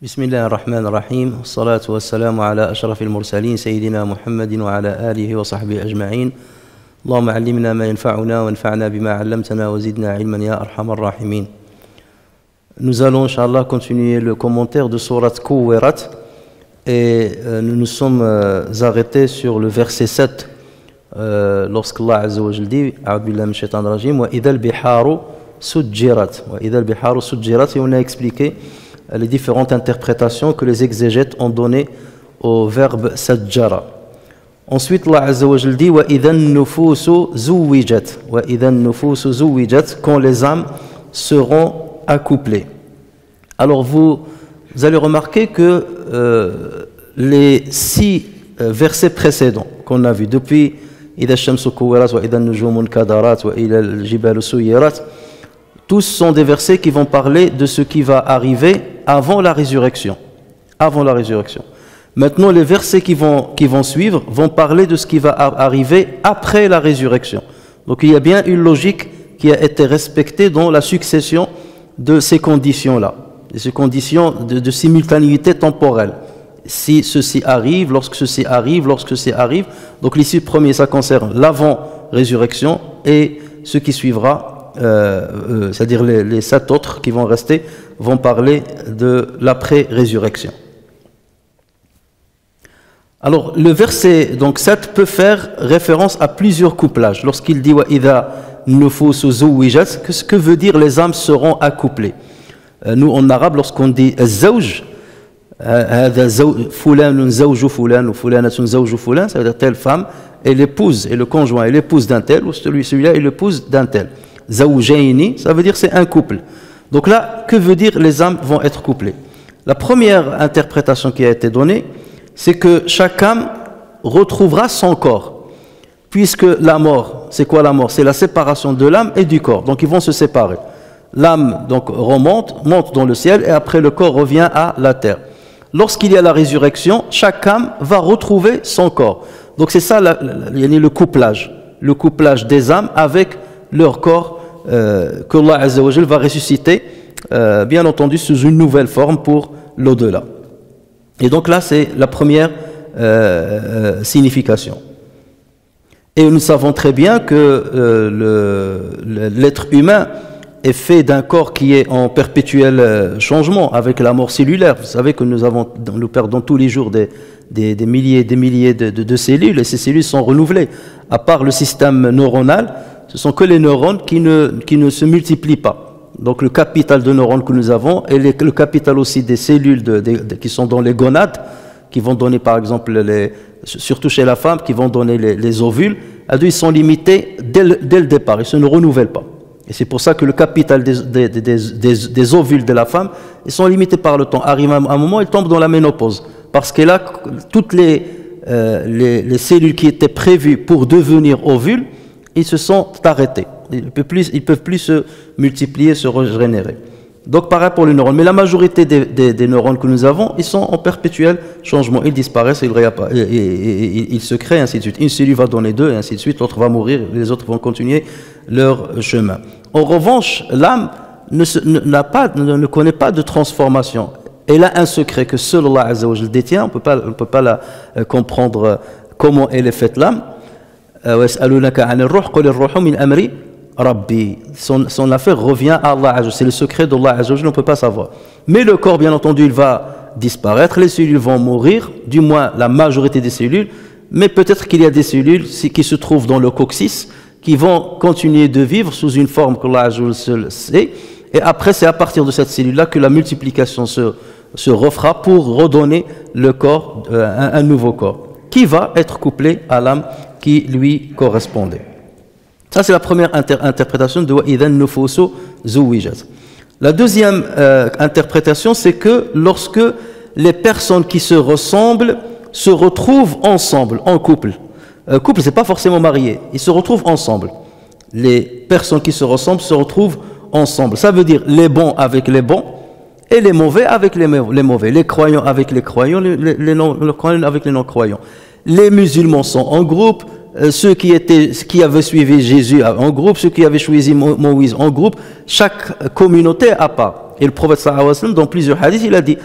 بسم الله الرحمن الرحيم والصلاة والسلام على أشرف المرسلين سيدنا محمد وعلى آله وصحبه أجمعين اللهم علمنا ما ينفعنا وانفعنا بما علمتنا وزدنا علما يا أرحم الراحمين. Nous allons Inch'Allah continuer le commentaire de Surat Kuwirat et nous nous sommes arrêtés sur le verset 7 lorsqu'Allah Azza wa Jalla dit A'udhu billahi minash shaitanir rajim wa idhal biharu sujjirat et on a expliqué les différentes interprétations que les exégètes ont données au verbe sajjara. Ensuite, Allah Azza wa Jalla dit wa idhan nufusu zuwijat quand les âmes seront accouplées. Alors vous allez remarquer que les 6 versets précédents qu'on a vus depuis idha shamsu kuwirat wa idhan nujumun kadarat wa ila al-jibalu suyirat, tous sont des versets qui vont parler de ce qui va arriver avant la résurrection. Maintenant, les versets qui vont suivre vont parler de ce qui va arriver après la résurrection. Donc il y a bien une logique qui a été respectée dans la succession de ces conditions-là, de ces conditions de simultanéité temporelle. Si ceci arrive, lorsque ceci arrive. Donc les 6 premiers, ça concerne l'avant-résurrection et ce qui suivra, c'est-à-dire les 7 autres qui vont rester, vont parler de l'après-résurrection. Alors le verset donc 7 peut faire référence à plusieurs couplages. Lorsqu'il dit wa idha nufusu zuwijat, qu'est-ce que veut dire les âmes seront accouplées? Nous en arabe, lorsqu'on dit zawj, fulanun zawju fulan ou fulanatun zawju fulan, ça veut dire telle femme est l'épouse et le conjoint est l'épouse d'un tel, ou celui-là est l'épouse d'un tel. Zawjaini, ça veut dire c'est un couple. Donc là, que veut dire les âmes vont être couplées? La première interprétation qui a été donnée, c'est que chaque âme retrouvera son corps. Puisque la mort, c'est quoi la mort? C'est la séparation de l'âme et du corps. Donc ils vont se séparer. L'âme donc monte dans le ciel et après le corps revient à la terre. Lorsqu'il y a la résurrection, chaque âme va retrouver son corps. Donc c'est ça le couplage des âmes avec leur corps que Allah Azza wa Jalla va ressusciter, bien entendu sous une nouvelle forme pour l'au-delà. Et donc là c'est la première signification. Et nous savons très bien que l'être humain est fait d'un corps qui est en perpétuel changement avec la mort cellulaire. Vous savez que nous perdons tous les jours des milliers et des milliers de cellules, et ces cellules sont renouvelées. À part le système neuronal, ce sont que les neurones qui ne se multiplient pas. Donc le capital de neurones que nous avons et le capital aussi des cellules qui sont dans les gonades, qui vont donner par exemple, surtout chez la femme, qui vont donner les ovules, ils sont limités dès le départ, ils ne renouvellent pas. Et c'est pour ça que le capital des ovules de la femme, ils sont limités par le temps. Arrive un moment, ils tombent dans la ménopause. Parce que là, toutes les cellules qui étaient prévues pour devenir ovules, ils se sont arrêtés. Ils ne peuvent plus se multiplier, se régénérer. Donc pareil pour les neurones. Mais la majorité des neurones que nous avons, ils sont en perpétuel changement. Ils disparaissent, ils se créent, ainsi de suite. Une cellule va donner 2, et ainsi de suite. L'autre va mourir, les autres vont continuer leur chemin. En revanche, l'âme ne connaît pas de transformation. Elle a un secret que seul Allah Azza wa Jalla détient. On ne peut pas la comprendre comment elle est faite, l'âme. Son affaire revient à Allah Azza wa Jalla. C'est le secret d'Allah Azza wa Jalla, on ne peut pas savoir. Mais le corps, bien entendu, il va disparaître, les cellules vont mourir, du moins la majorité des cellules, mais peut-être qu'il y a des cellules qui se trouvent dans le coccyx, qui vont continuer de vivre sous une forme que Allah Azza wa Jalla sait, et après c'est à partir de cette cellule-là que la multiplication se refera pour redonner le corps, un nouveau corps, qui va être couplé à l'âme qui lui correspondait. Ça c'est la première interprétation de wa idhan nufusu zuwijat. La deuxième interprétation, c'est que lorsque les personnes qui se ressemblent se retrouvent ensemble, en couple. Couple, c'est pas forcément marié, ils se retrouvent ensemble. Les personnes qui se ressemblent se retrouvent ensemble. Ça veut dire les bons avec les bons et les mauvais avec les mauvais. Les croyants avec les croyants, les non-croyants avec les non-croyants. Les musulmans sont en groupe, ceux qui avaient suivi Jésus en groupe, ceux qui avaient choisi Moïse en groupe, chaque communauté à part. Et le prophète sallallahu alayhi wa sallam, dans plusieurs hadiths, il a dit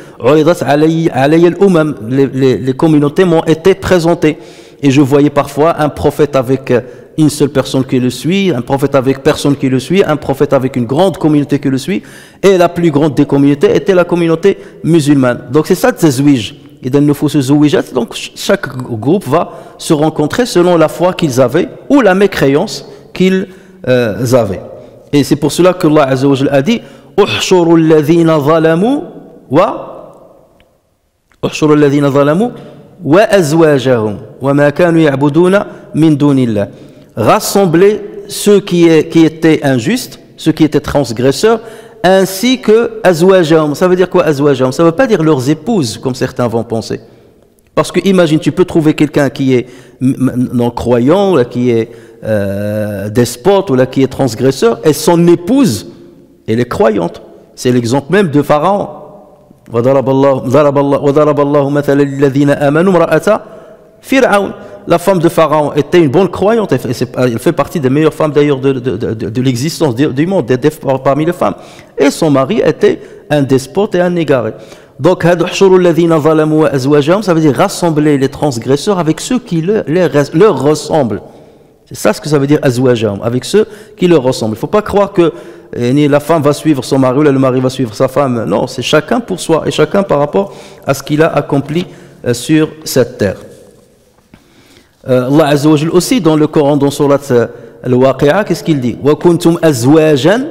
les communautés m'ont été présentées. Et je voyais parfois un prophète avec une seule personne qui le suit, un prophète avec personne qui le suit, un prophète avec une grande communauté qui le suit, et la plus grande des communautés était la communauté musulmane. Donc c'est ça, tazwij. Donc chaque groupe va se rencontrer selon la foi qu'ils avaient ou la mécréance qu'ils avaient. Et c'est pour cela que Allah Azza wa Jalla a dit Uhshuru alladhina zalamu wa azwajahum wa ma kanu ya'buduna min dunillah. Rassembler ceux qui étaient injustes, ceux qui étaient transgresseurs, ainsi que azwajahum. Ça veut dire quoi azwajahum? Ça ne veut pas dire leurs épouses, comme certains vont penser. Parce que imagine, tu peux trouver quelqu'un qui est non-croyant, ou qui est despote, ou qui est transgresseur, et son épouse, elle est croyante. C'est l'exemple même de Pharaon. La femme de Pharaon était une bonne croyante, elle fait partie des meilleures femmes d'ailleurs de l'existence du monde, parmi les femmes. Et son mari était un despote et un égaré. Donc, ça veut dire rassembler les transgresseurs avec ceux qui leur ressemblent. C'est ça ce que ça veut dire azwajahum, avec ceux qui leur ressemblent. Il ne faut pas croire que la femme va suivre son mari ou le mari va suivre sa femme. Non, c'est chacun pour soi et chacun par rapport à ce qu'il a accompli sur cette terre. Allah Azza wa Jalla aussi dans le Coran, dans Surat Al-Waqi'a, qu'est-ce qu'il dit? Wa kuntum azwajan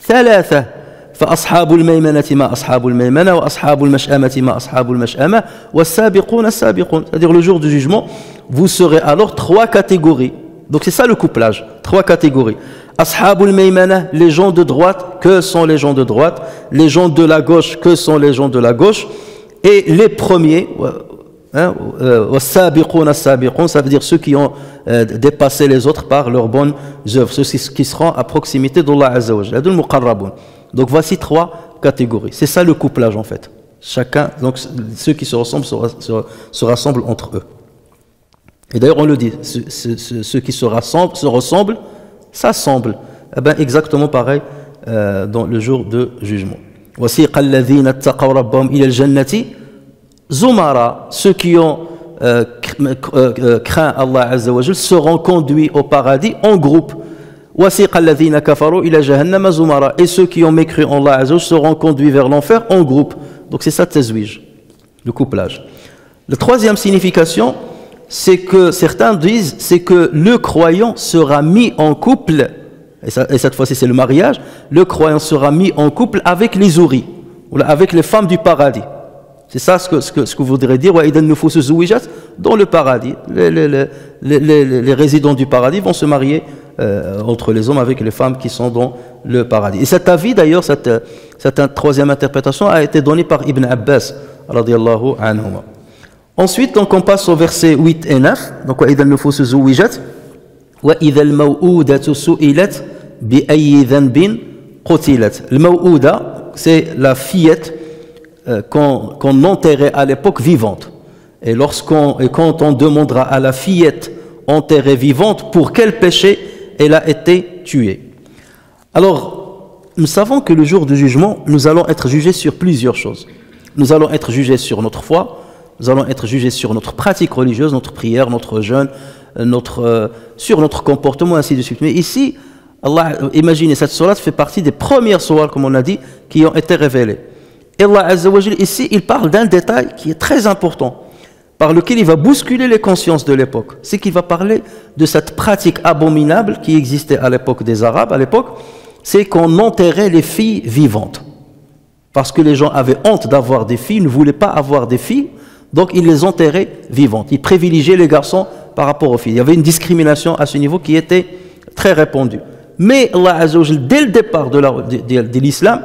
thalatha fa ashabul maymanati ma ashabul maymana wa ashabul mash'amati ma ashabul mash'ama wa sabiquna sabiqun. C'est-à-dire le jour du jugement, vous serez alors trois catégories. Donc c'est ça le couplage, trois catégories. Ashabul maymana, les gens de droite, que sont les gens de droite? Les gens de la gauche, que sont les gens de la gauche? Et les premiers, ça veut dire ceux qui ont dépassé les autres par leurs bonnes œuvres, ceux qui seront à proximité d'Allah Azza wa Jalla. Donc voici trois catégories. C'est ça le couplage en fait. Chacun, donc ceux qui se ressemblent se rassemblent entre eux. Et d'ailleurs on le dit, ceux qui se ressemblent s'assemblent. Eh bien exactement pareil dans le jour de jugement. Wasiqa alladhina ittaqaw rabbahum ila al-jannati Zumara, ceux qui ont craint Allah Azza wa Jalla seront conduits au paradis en groupe. Wasiqa alladhina kafaru ila jahannama zumara, et ceux qui ont mécru en Allah Azza wa Jalla seront conduits vers l'enfer en groupe. Donc c'est ça tazwij, le couplage. La troisième signification, c'est que certains disent, c'est que le croyant sera mis en couple, et cette fois-ci c'est le mariage, le croyant sera mis en couple avec les houris, ou avec les femmes du paradis. C'est ça ce que voudrait dire dans le paradis. Les résidents du paradis vont se marier entre les hommes avec les femmes qui sont dans le paradis. Et cet avis d'ailleurs, cette troisième interprétation a été donnée par Ibn Abbas radiyallahu anhuma. Ensuite, donc, on passe au verset 8 et 9. Donc, وَإِذَا النُّفُوسُ زُوِّجَتْ وَإِذَا الْمَوْءُودَةُ سُئِلَتْ بِأَيِّ ذَنْبٍ قُتِلَتْ. Le maw'ouda, c'est la fillette qu'on enterrait à l'époque vivante. Et quand on demandera à la fillette enterrée vivante pour quel péché elle a été tuée. Alors, nous savons que le jour du jugement, nous allons être jugés sur plusieurs choses. Nous allons être jugés sur notre foi, nous allons être jugés sur notre pratique religieuse, notre prière, notre jeûne, sur notre comportement, ainsi de suite. Mais ici, Allah, imaginez, cette sourate fait partie des premières sourates, comme on a dit, qui ont été révélées. Et Allah Azza wa Jalla, ici, il parle d'un détail qui est très important, par lequel il va bousculer les consciences de l'époque. C'est qu'il va parler de cette pratique abominable qui existait à l'époque des Arabes, à l'époque, c'est qu'on enterrait les filles vivantes. Parce que les gens avaient honte d'avoir des filles, ne voulaient pas avoir des filles, donc ils les enterraient vivantes. Ils privilégiaient les garçons par rapport aux filles. Il y avait une discrimination à ce niveau qui était très répandue. Mais Allah Azza wa Jalla, dès le départ de l'islam,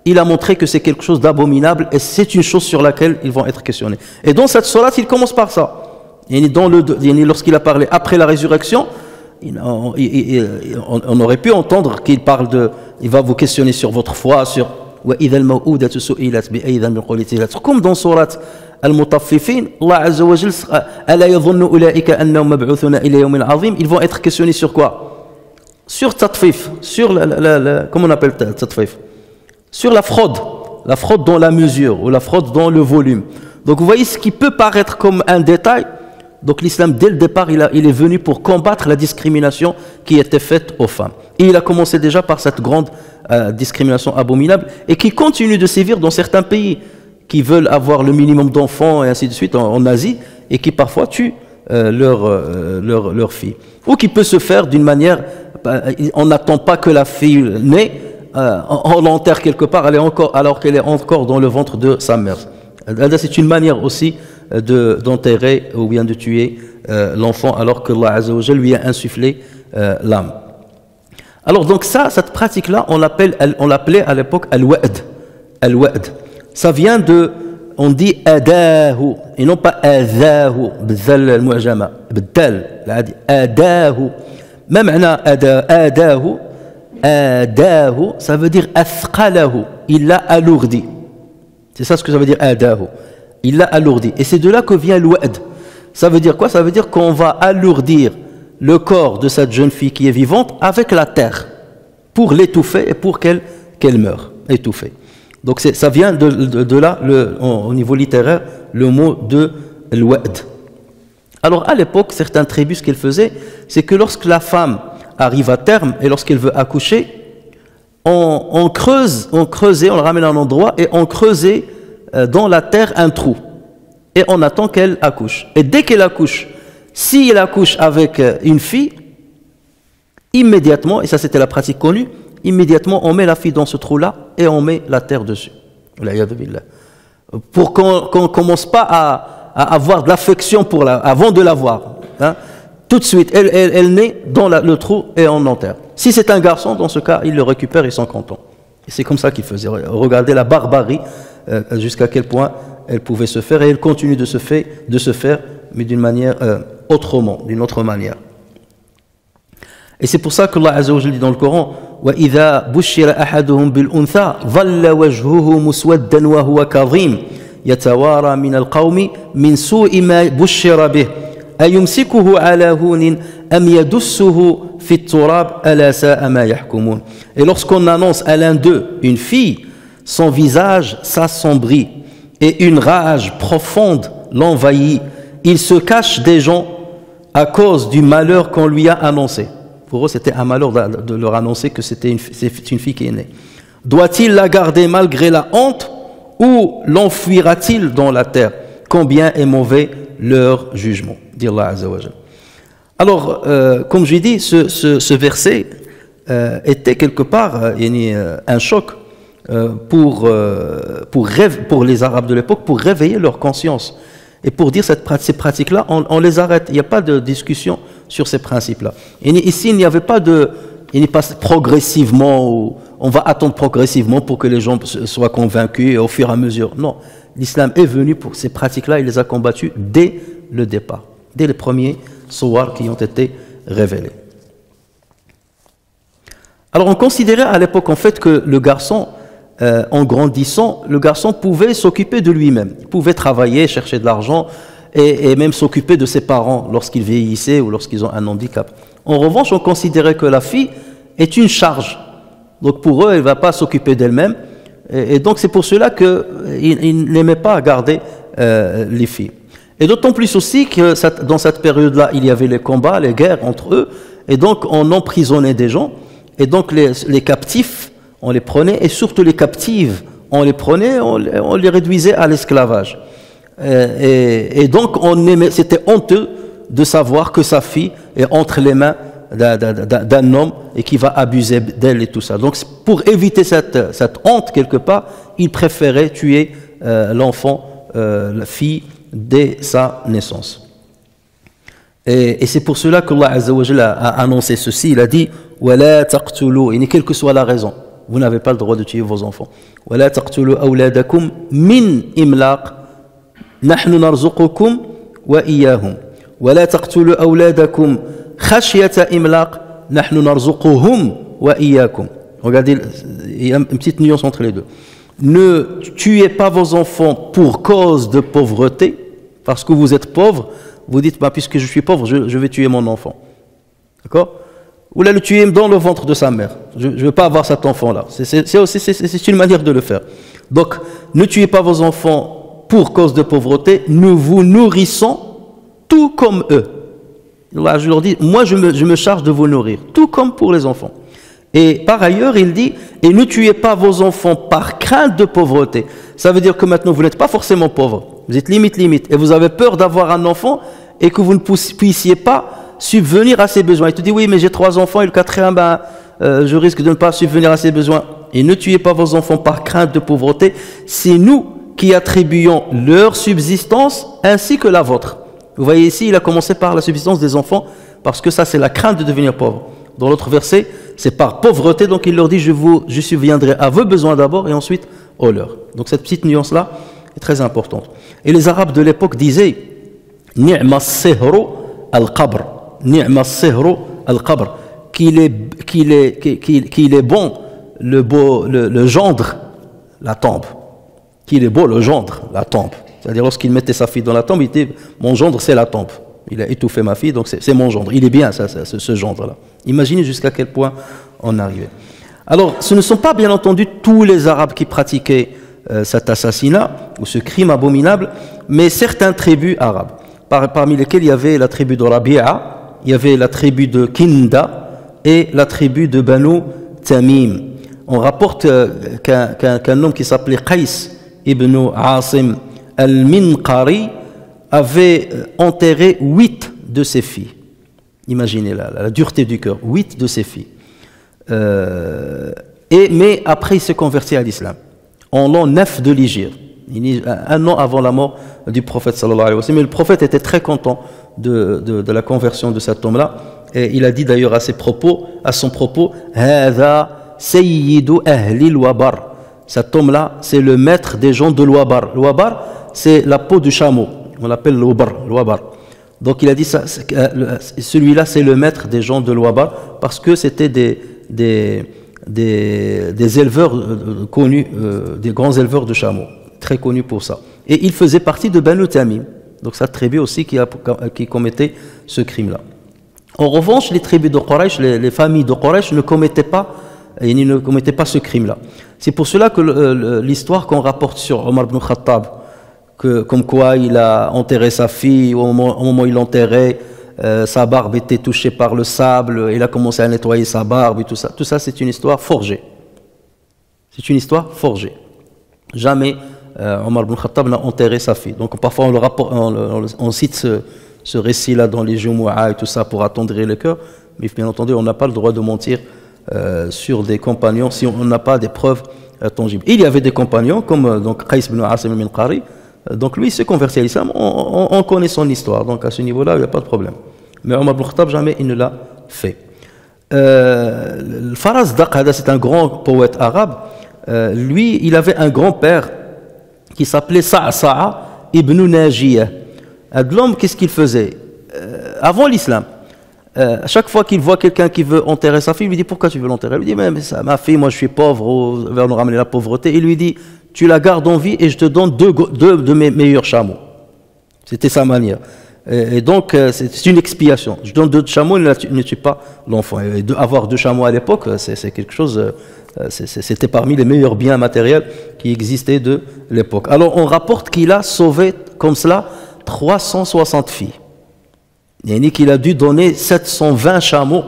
il a montré que c'est quelque chose d'abominable et c'est une chose sur laquelle ils vont être questionnés. Et dans cette sourate, il commence par ça. Lorsqu'il a parlé après la résurrection, on aurait pu entendre qu'il parle il va vous questionner sur votre foi, sur comme dans sourate Al-Mutaffifin, Allah Azza wa Jal, Ala yadhunnu ulaika annahum mab'uthuna ila yawmin 'azim, ils vont être questionnés sur quoi? Sur tatfif, sur comment on appelle tatfif? Sur la fraude dans la mesure ou la fraude dans le volume. Donc vous voyez ce qui peut paraître comme un détail. Donc l'islam dès le départ il est venu pour combattre la discrimination qui était faite aux femmes. Et il a commencé déjà par cette grande discrimination abominable et qui continue de sévir dans certains pays qui veulent avoir le minimum d'enfants et ainsi de suite en Asie et qui parfois tuent leurs filles. Ou qui peut se faire d'une manière, on n'attend pas que la fille naît, on l'enterre quelque part alors qu'elle est encore dans le ventre de sa mère. C'est une manière aussi d'enterrer ou bien de tuer l'enfant alors que Allah Azza wa Jalla lui a insufflé l'âme. Alors donc cette pratique-là, on l'appelait à l'époque al-wa'd. Al-wa'd. Ça vient on dit adahu et non pas adahu, bdal al-mu'jama, bdal, adahu. Même adahu, ça veut dire athqalahu, il l'a alourdi. C'est ça ce que ça veut dire adahu. Il l'a alourdi. Et c'est de là que vient l'ouad. Ça veut dire quoi? Ça veut dire qu'on va alourdir le corps de cette jeune fille qui est vivante avec la terre pour l'étouffer et pour qu'elle meure, étouffée. Donc ça vient de là, au niveau littéraire, le mot de l'ouad. Alors à l'époque, certaines tribus, ce qu'elles faisaient, c'est que lorsque la femme arrive à terme et lorsqu'elle veut accoucher, on creusait, on la ramène à un endroit et on creusait dans la terre un trou. Et on attend qu'elle accouche. Et dès qu'elle accouche, si elle accouche avec une fille, immédiatement, et ça c'était la pratique connue, immédiatement on met la fille dans ce trou-là et on met la terre dessus. Pour qu'on ne commence pas à avoir de l'affection avant de l'avoir. Hein. Tout de suite, elle naît dans le trou et on l'enterre. Si c'est un garçon, dans ce cas, ils le récupèrent et ils sont contents. Et c'est comme ça qu'ils faisaient. Regardez la barbarie, jusqu'à quel point elle pouvait se faire, et elle continue de se faire, mais d'une manière autrement, d'une autre manière. Et c'est pour ça que Allah Azza wa Jalla dit dans le Coran, وَإِذَا بُشِّرَ أَحَدُهُمْ بِالْأُنْثَى ظَلَّ وَجْهُهُ مُسْوَدًّا وَهُوَ كَظِيمٌ يَتَوَارَى مِنَ الْقَوْمِ مِنْ سُوءِ مَا بُشِّرَ بِهِ أَيُمْسِكُهُ عَلَى هُونٍ أَمْ يَدُسُّهُ فِي التُّرَابِ أَلَا سَاءَ مَا يَحْكُمُونَ. Et lorsqu'on annonce à l'un d'eux une fille, son visage s'assombrit et une rage profonde l'envahit. Il se cache des gens à cause du malheur qu'on lui a annoncé. Pour eux, c'était un malheur de leur annoncer que c'est une fille qui est née. Doit-il la garder malgré la honte ou l'enfuira-t-il dans la terre? Combien est mauvais leur jugement, dit Allah Azza wa Jalla. Alors, comme j'ai dit, ce verset était quelque part un choc pour les Arabes de l'époque, pour réveiller leur conscience et pour dire ces pratiques-là, on les arrête. Il n'y a pas de discussion sur ces principes-là. Ici, il n'y avait pas progressivement, ou on va attendre progressivement pour que les gens soient convaincus et au fur et à mesure. Non, l'islam est venu pour ces pratiques-là, il les a combattues dès le départ, dès les premiers sawars qui ont été révélés. Alors on considérait à l'époque en fait que le garçon, en grandissant, le garçon pouvait s'occuper de lui-même. Il pouvait travailler, chercher de l'argent et même s'occuper de ses parents lorsqu'ils vieillissaient ou lorsqu'ils ont un handicap. En revanche, on considérait que la fille est une charge. Donc pour eux, elle ne va pas s'occuper d'elle-même. Et donc c'est pour cela qu'ils n'aimaient pas garder les filles. Et d'autant plus aussi que dans cette période-là, il y avait les combats, les guerres entre eux. Et donc on emprisonnait des gens. Et donc les captifs, on les prenait, et surtout les captives, on les prenait, on les réduisait à l'esclavage. Et donc c'était honteux de savoir que sa fille est entre les mains d'un homme et qui va abuser d'elle et tout ça. Donc pour éviter cette honte quelque part, il préférait tuer l'enfant, la fille, dès sa naissance. Et c'est pour cela que Allah Azza wa Jalla a annoncé ceci. Il a dit وَلَا تَقْتُلُوا, et quelle que soit la raison. Vous n'avez pas le droit de tuer vos enfants. ولا تقتلوا أولادكم من إملاق نحن نرزقكم وإياهم ولا تقتلوا أولادكم خشية إملاق نحن نرزقهم وإياكم. Regardez, il y a une petite nuance entre les deux. Ne tuez pas vos enfants pour cause de pauvreté, parce que vous êtes pauvre, vous dites, bah, puisque je suis pauvre, je vais tuer mon enfant. D'accord? Ou là, le tuer dans le ventre de sa mère. Je ne veux pas avoir cet enfant-là. C'est une manière de le faire. Donc, ne tuez pas vos enfants pour cause de pauvreté, nous vous nourrissons tout comme eux. Là, je leur dis, moi, je me charge de vous nourrir, tout comme pour les enfants. Et par ailleurs, il dit, et ne tuez pas vos enfants par crainte de pauvreté. Ça veut dire que maintenant, vous n'êtes pas forcément pauvre. Vous êtes limite. Et vous avez peur d'avoir un enfant et que vous ne puissiez pas subvenir à ses besoins. Il te dit, oui, mais j'ai 3 enfants et le 4e, je risque de ne pas subvenir à ses besoins. Et ne tuez pas vos enfants par crainte de pauvreté. C'est nous qui attribuons leur subsistance ainsi que la vôtre. Vous voyez ici, il a commencé par la subsistance des enfants parce que ça, c'est la crainte de devenir pauvre. Dans l'autre verset, c'est par pauvreté, donc il leur dit, je subviendrai à vos besoins d'abord et ensuite aux leurs. Donc cette petite nuance-là est très importante. Et les Arabes de l'époque disaient, ni'ma as-sihru al-qabr, ni'ma as-sihru al-qabr, qu'il est bon, le gendre, la tombe. Qu'il est beau le gendre, la tombe. C'est-à-dire lorsqu'il mettait sa fille dans la tombe, il disait, mon gendre c'est la tombe. Il a étouffé ma fille, donc c'est mon gendre. Il est bien ce gendre-là. Imaginez jusqu'à quel point on arrivait. Alors, ce ne sont pas bien entendu tous les Arabes qui pratiquaient cet assassinat ou ce crime abominable, mais certaines tribus arabes, parmi lesquelles il y avait la tribu de Rabi'a, il y avait la tribu de Kinda et la tribu de Banu Tamim. On rapporte qu'un homme qui s'appelait Qais ibn Asim al-Minqari avait enterré 8 de ses filles. Imaginez la dureté du cœur, 8 de ses filles. Mais après, il s'est converti à l'islam, en l'an 9 de l'Hégire, un an avant la mort du prophète sallallahu alayhi wa sallam. Mais le prophète était très content de la conversion de cet homme-là. Et il a dit d'ailleurs à son propos, Hada sayyidu ahli al-wabar. Cet homme-là, c'est le maître des gens de l'wabar. L'wabar, c'est la peau du chameau. On l'appelle l'wabar. Donc il a dit ça, celui-là c'est le maître des gens de l'wabar parce que c'était des éleveurs connus, des grands éleveurs de chameaux, très connus pour ça. Et il faisait partie de Banu Tamim, donc cette tribu aussi qui commettait ce crime-là. En revanche, les tribus de Quraysh, les familles de Quraysh ne commettaient pas ce crime-là. C'est pour cela que l'histoire qu'on rapporte sur Omar ibn Khattab, comme quoi il a enterré sa fille, au moment où il l'enterrait, sa barbe était touchée par le sable, il a commencé à nettoyer sa barbe et tout ça c'est une histoire forgée. C'est une histoire forgée. Jamais Omar ibn Khattab n'a enterré sa fille. Donc parfois on cite ce récit-là dans les Jumu'ah et tout ça pour attendrir le cœur, mais bien entendu on n'a pas le droit de mentir sur des compagnons si on n'a pas des preuves tangibles. Il y avait des compagnons comme donc Qais ibn Asim al-Minqari. Donc lui il s'est converti à l'islam, on connaît son histoire, donc à ce niveau-là il n'y a pas de problème. Mais Omar ibn Khattab jamais il ne l'a fait. Faraz Daqada, c'est un grand poète arabe. Lui il avait un grand-père qui s'appelait Sa'sa'a ibn Najiyah. L'homme, qu'est-ce qu'il faisait avant l'islam? À chaque fois qu'il voit quelqu'un qui veut enterrer sa fille, il lui dit pourquoi tu veux l'enterrer? Il lui dit mais ça, ma fille, moi je suis pauvre, vers nous ramener la pauvreté. Il lui dit tu la gardes en vie et je te donne deux de mes meilleurs chameaux. C'était sa manière. Et donc c'est une expiation. Je donne 2 chameaux, ne tue pas l'enfant. Et avoir 2 chameaux à l'époque, c'est quelque chose. C'était parmi les meilleurs biens matériels qui existaient de l'époque. Alors on rapporte qu'il a sauvé comme cela 360 filles. Il y a qu'il a dû donner 720 chameaux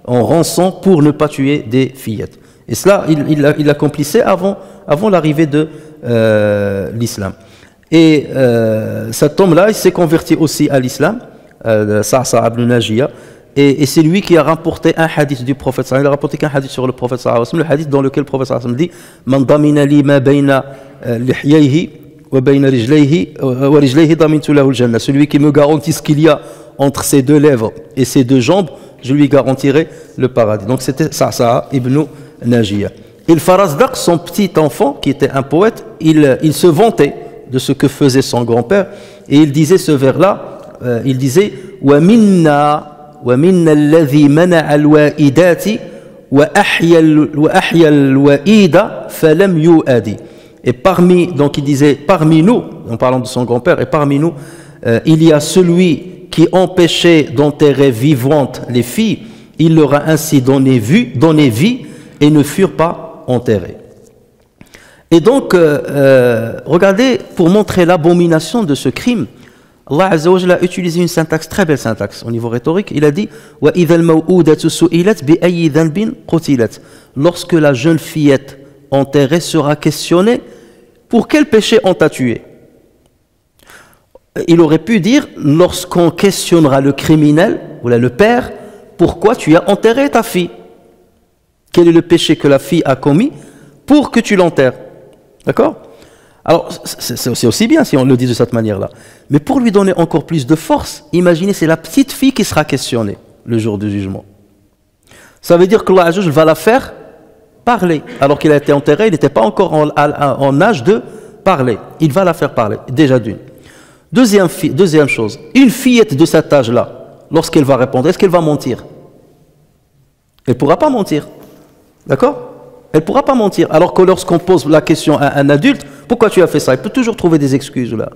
en rançon pour ne pas tuer des fillettes. Et cela, il accomplissait avant l'arrivée de l'islam. Et cet homme-là, il s'est converti aussi à l'islam, Sa'sa ibn Najiyah, et c'est lui qui a rapporté un hadith du prophète. Il a rapporté qu'un hadith sur le prophète, le hadith dans lequel le prophète dit « Man damina li ma bayna lihyayhi wa bayna rijlayhi wa rijlayhi damintu lahu al-jannah » Celui qui me garantit ce qu'il y a entre ses 2 lèvres et ses 2 jambes, je lui garantirai le paradis. Donc c'était Sa'sa ibn Najiyah. Et le Farazdaq, son petit enfant, qui était un poète, il se vantait de ce que faisait son grand-père, et il disait ce vers-là, il disait « Wa minna alladhi mana'a al-wa'idati wa ahya al-wa'ida falam yu'adi » Et parmi, donc il disait, parmi nous, en parlant de son grand-père, et parmi nous, il y a celui qui empêchait d'enterrer vivantes les filles, il leur a ainsi donné vie et ne furent pas enterrés. Et donc, regardez, pour montrer l'abomination de ce crime, Allah Azza wa Jalla a utilisé une syntaxe, très belle syntaxe au niveau rhétorique. Il a dit وَإِذَا الْمَوْءُودَةُ سُئِلَتْ بِأَيِّ ذَنْبٍ قُتِلَتْ. Lorsque la jeune fillette enterrée sera questionnée, pour quel péché on t'a tué? Il aurait pu dire, lorsqu'on questionnera le criminel, ou là, le père, pourquoi tu as enterré ta fille? Quel est le péché que la fille a commis pour que tu l'enterres? D'accord? Alors, c'est aussi bien si on le dit de cette manière-là. Mais pour lui donner encore plus de force, imaginez, c'est la petite fille qui sera questionnée le jour du jugement. Ça veut dire que Allah va la faire parler. Alors qu'il a été enterré, il n'était pas encore en âge de parler. Il va la faire parler, déjà d'une. Deuxième chose, une fillette de cet âge-là, lorsqu'elle va répondre, est-ce qu'elle va mentir? Elle ne pourra pas mentir. D'accord? Elle ne pourra pas mentir. Alors que lorsqu'on pose la question à un adulte, pourquoi tu as fait ça? Il peut toujours trouver des excuses là.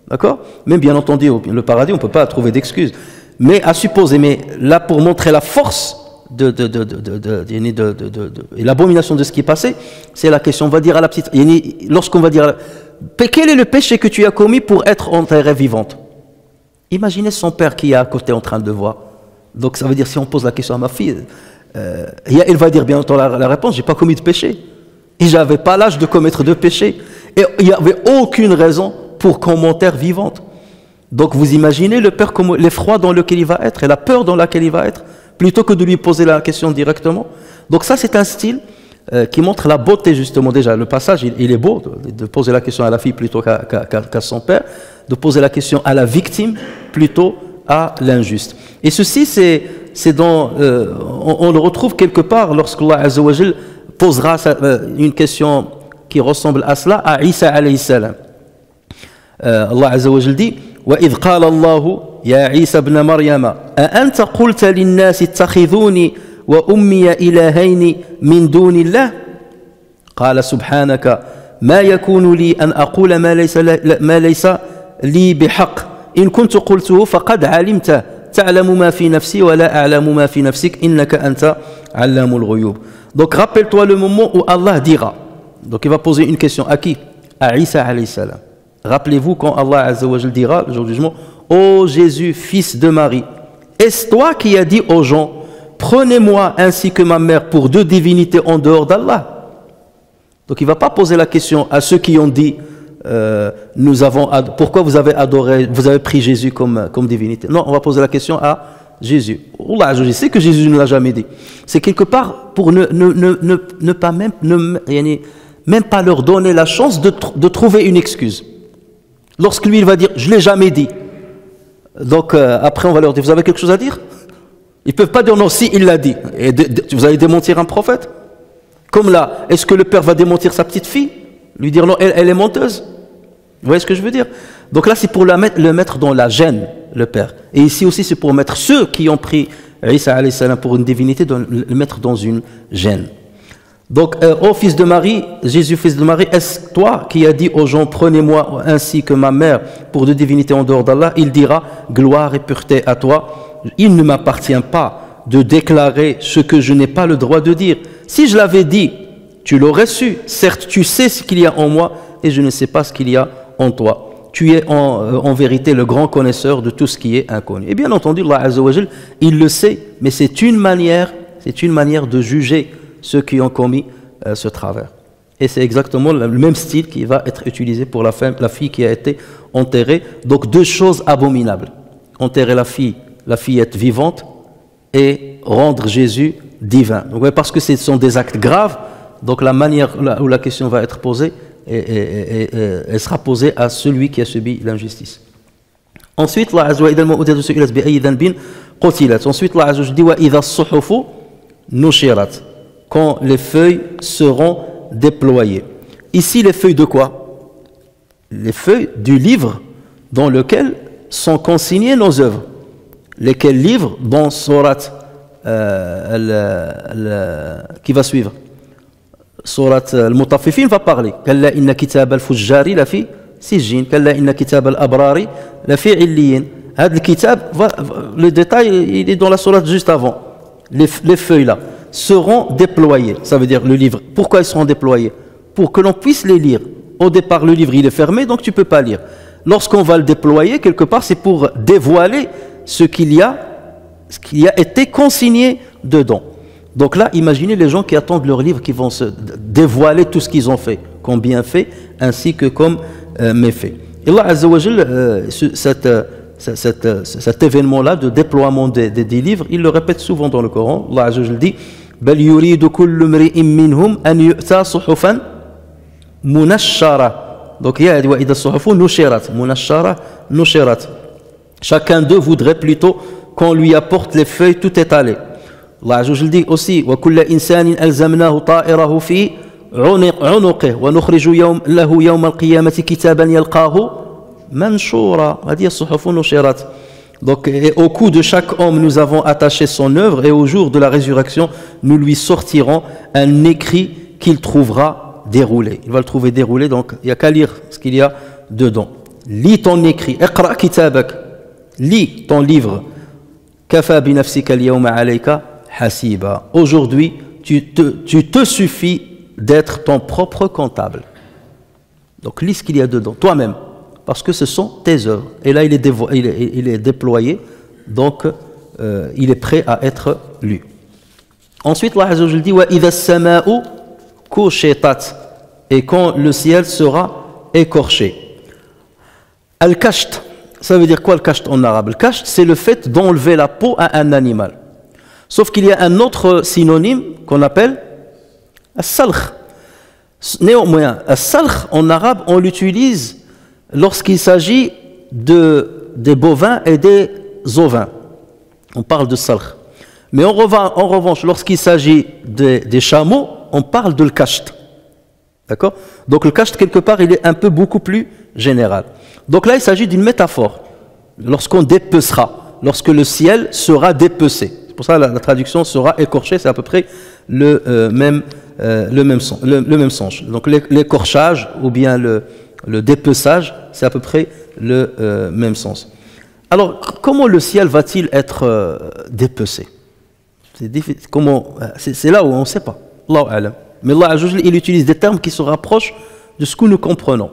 D'accord? Même bien entendu, le paradis, on ne peut pas trouver d'excuses. Mais à supposer, mais là pour montrer la force et l'abomination de ce qui est passé, c'est la question. On va dire à la petite, lorsqu'on va dire, quel est le péché que tu as commis pour être enterrée vivante? Imaginez son père qui est à côté en train de voir. Donc ça veut dire, si on pose la question à ma fille, elle va dire bien entendu la réponse, j'ai pas commis de péché. Et j'avais pas l'âge de commettre de péché. Et il n'y avait aucune raison pour qu'on m'enterre vivante. Donc vous imaginez le père, l'effroi dans lequel il va être et la peur dans laquelle il va être, plutôt que de lui poser la question directement. Donc ça, c'est un style qui montre la beauté, justement. Déjà, le passage, il est beau, de poser la question à la fille plutôt qu'à son père, de poser la question à la victime plutôt à l'injuste. Et ceci, c'est dans, on le retrouve quelque part lorsque Allah Azza wa Jal posera une question qui ressemble à cela à Isa alayhi salam. Allah Azza wa Jal dit وإذ قال الله يا عيسى ابن مريم أأنت قلت للناس اتخذوني وأمي إلهين من دون الله قال سبحانك ما يكون لي أن أقول ما ليس لي بحق إن كنت قلته فقد علمته تعلم ما في نفسي ولا أعلم ما في نفسك إنك أنت علام الغيوب. Donc rappelle-toi le moment où Allah dira. Donc il va poser une question à qui? À Isa alayhi salam. Rappelez-vous quand Allah Azza wa Jal dira le jour du jugement, ô Jésus, fils de Marie, est-ce toi qui as dit aux gens, prenez-moi ainsi que ma mère pour deux divinités en dehors d'Allah? Donc il ne va pas poser la question à ceux qui ont dit, pourquoi vous avez adoré, vous avez pris Jésus comme divinité? Non, on va poser la question à Jésus. Allah je sais que Jésus ne l'a jamais dit. C'est quelque part pour ne pas même pas leur donner la chance de trouver une excuse. Lorsque lui il va dire je ne l'ai jamais dit, donc après on va leur dire vous avez quelque chose à dire? Ils ne peuvent pas dire non, si il l'a dit. Et vous allez démentir un prophète? Comme là, est-ce que le père va démentir sa petite fille? Lui dire non, elle est menteuse? Vous voyez ce que je veux dire? Donc là c'est pour le mettre dans la gêne, le père. Et ici aussi c'est pour mettre ceux qui ont pris Isa alayhi salam pour une divinité, le mettre dans une gêne. Donc, ô fils de Marie, Jésus fils de Marie, est-ce toi qui as dit aux gens, prenez-moi ainsi que ma mère pour deux divinités en dehors d'Allah? Il dira, gloire et pureté à toi. Il ne m'appartient pas de déclarer ce que je n'ai pas le droit de dire. Si je l'avais dit, tu l'aurais su. Certes, tu sais ce qu'il y a en moi et je ne sais pas ce qu'il y a en toi. Tu es en vérité le grand connaisseur de tout ce qui est inconnu. Et bien entendu, Allah Azza wa Jal, il le sait, mais c'est une manière de juger ceux qui ont commis ce travers. Et c'est exactement le même style qui va être utilisé pour la fille qui a été enterrée. Donc deux choses abominables. Enterrer la fillette vivante et rendre Jésus divin. Donc, parce que ce sont des actes graves, donc la manière où la question va être posée, elle sera posée à celui qui a subi l'injustice. Ensuite, Allah Azza wa Jalla Ensuite, Allah Azza wa Jalla dit wa idha as-suhufu nushirat. quand les feuilles seront déployées. Ici, les feuilles de quoi? Les feuilles du livre dans lequel sont consignées nos œuvres. Lesquels livres? Dans Surat qui va suivre. Surat Al-Mutaffifin va parler. Kalla inna kitab al-fujjari la fi sijjin. Kalla inna kitab al-abrari la fi illiyin. Le kitab, le détail, il est dans la sourate juste avant. Les feuilles là seront déployées. Ça veut dire le livre. Pourquoi ils seront déployés? Pour que l'on puisse les lire. Au départ, le livre il est fermé, donc tu ne peux pas lire. Lorsqu'on va le déployer, quelque part, c'est pour dévoiler ce qu'il y a été consigné dedans. Donc là, imaginez les gens qui attendent leur livre, qui vont se dévoiler tout ce qu'ils ont fait, comme bienfaits, ainsi que comme méfaits. Et Allah Azza wa Jal, cet événement-là de déploiement des livres, il le répète souvent dans le Coran. Allah Azza wa Jal dit بل يريد كل امرئ منهم أن يؤتى صحفا منشرة. Donc il y a وإذا الصحف نشرت منشرة نشرت. Chacun d'eux voudrait plutôt qu'on lui apporte les feuilles tout étalées. Allah Azza wa Jal dit aussi وكل إنسان ألزمناه طائره في عنقه ونخرج له يوم القيامة كتابا يلقاه منشورا. هذه الصحف نشرت. Donc, au cou de chaque homme, nous avons attaché son œuvre, et au jour de la résurrection, nous lui sortirons un écrit qu'il trouvera déroulé. Il va le trouver déroulé, donc il n'y a qu'à lire ce qu'il y a dedans. Lis ton écrit. Iqra kitabak. Lis ton livre. Kafa bi nafsika al-yawma alayka hasiba. Aujourd'hui, tu te suffis d'être ton propre comptable. Donc, lis ce qu'il y a dedans, toi-même. Parce que ce sont tes œuvres. Et là, il est déployé, donc il est prêt à être lu. Ensuite, Allah Azza wa Jalla dit wa idha as-sama'u kushitat, et quand le ciel sera écorché. Al-kasht, ça veut dire quoi le kasht en arabe? Le kasht, c'est le fait d'enlever la peau à un animal. Sauf qu'il y a un autre synonyme qu'on appelle as-salkh. Néanmoins, as-salkh en arabe, on l'utilise lorsqu'il s'agit des bovins et des ovins. On parle de salkh. Mais en revanche, lorsqu'il s'agit des chameaux, on parle de l'kasht. D'accord? Donc le kasht, quelque part, il est un peu beaucoup plus général. Donc là, il s'agit d'une métaphore. Lorsqu'on dépecera, lorsque le ciel sera dépecé. C'est pour ça que la traduction sera écorchée, c'est à peu près le même sens. Donc l'écorchage ou bien le dépeçage, c'est à peu près le même sens. Alors, comment le ciel va-t-il être dépecé? C'est là où on ne sait pas. Allahu a'lam. Mais Allah Azza wa Jalla, il utilise des termes qui se rapprochent de ce que nous comprenons.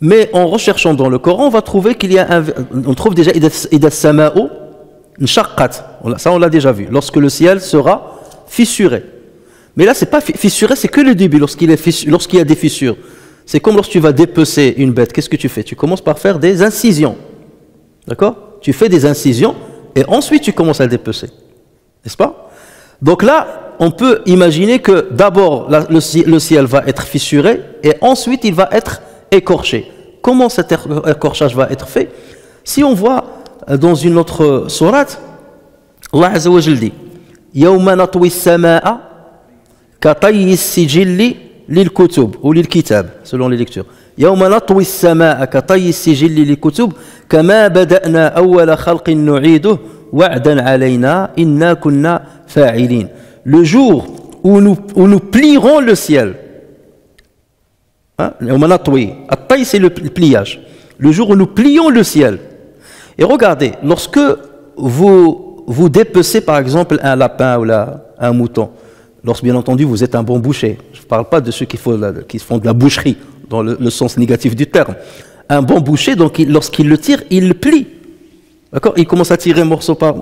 Mais en recherchant dans le Coran, on va trouver on trouve déjà Ida sama'u nshaqqat. Ça, on l'a déjà vu. Lorsque le ciel sera fissuré. Mais là, c'est pas fissuré, c'est que le début. Lorsqu'il y a des fissures. C'est comme lorsque tu vas dépecer une bête. Qu'est-ce que tu fais? Tu commences par faire des incisions. D'accord? Tu fais des incisions et ensuite tu commences à le dépecer. N'est-ce pas? Donc là, on peut imaginer que d'abord le ciel va être fissuré et ensuite il va être écorché. Comment cet écorchage va être fait? Si on voit dans une autre sourate, Allah Azza wa Jalla dit Yawma natwi as-samaa'a ka tayyi as-sijilli lil-kutub ou lil-kitab, selon les lectures. Yawma natwi as-samaa'a ka tayyi as-sijilli lil-kutub kama bada'na awwala khalqin nu'iduhu wa'dan 'alayna inna kunna fa'ilin. Le jour où nous plierons le ciel. At-tay, c'est le pliage. Le jour où nous plions le ciel. Et regardez, lorsque vous dépecez par exemple un lapin ou un mouton, lorsque bien entendu vous êtes un bon boucher, je ne parle pas de ceux qui font de la boucherie, dans le sens négatif du terme. Un bon boucher, donc lorsqu'il le tire, il le plie. D'accord? Il commence à tirer morceau par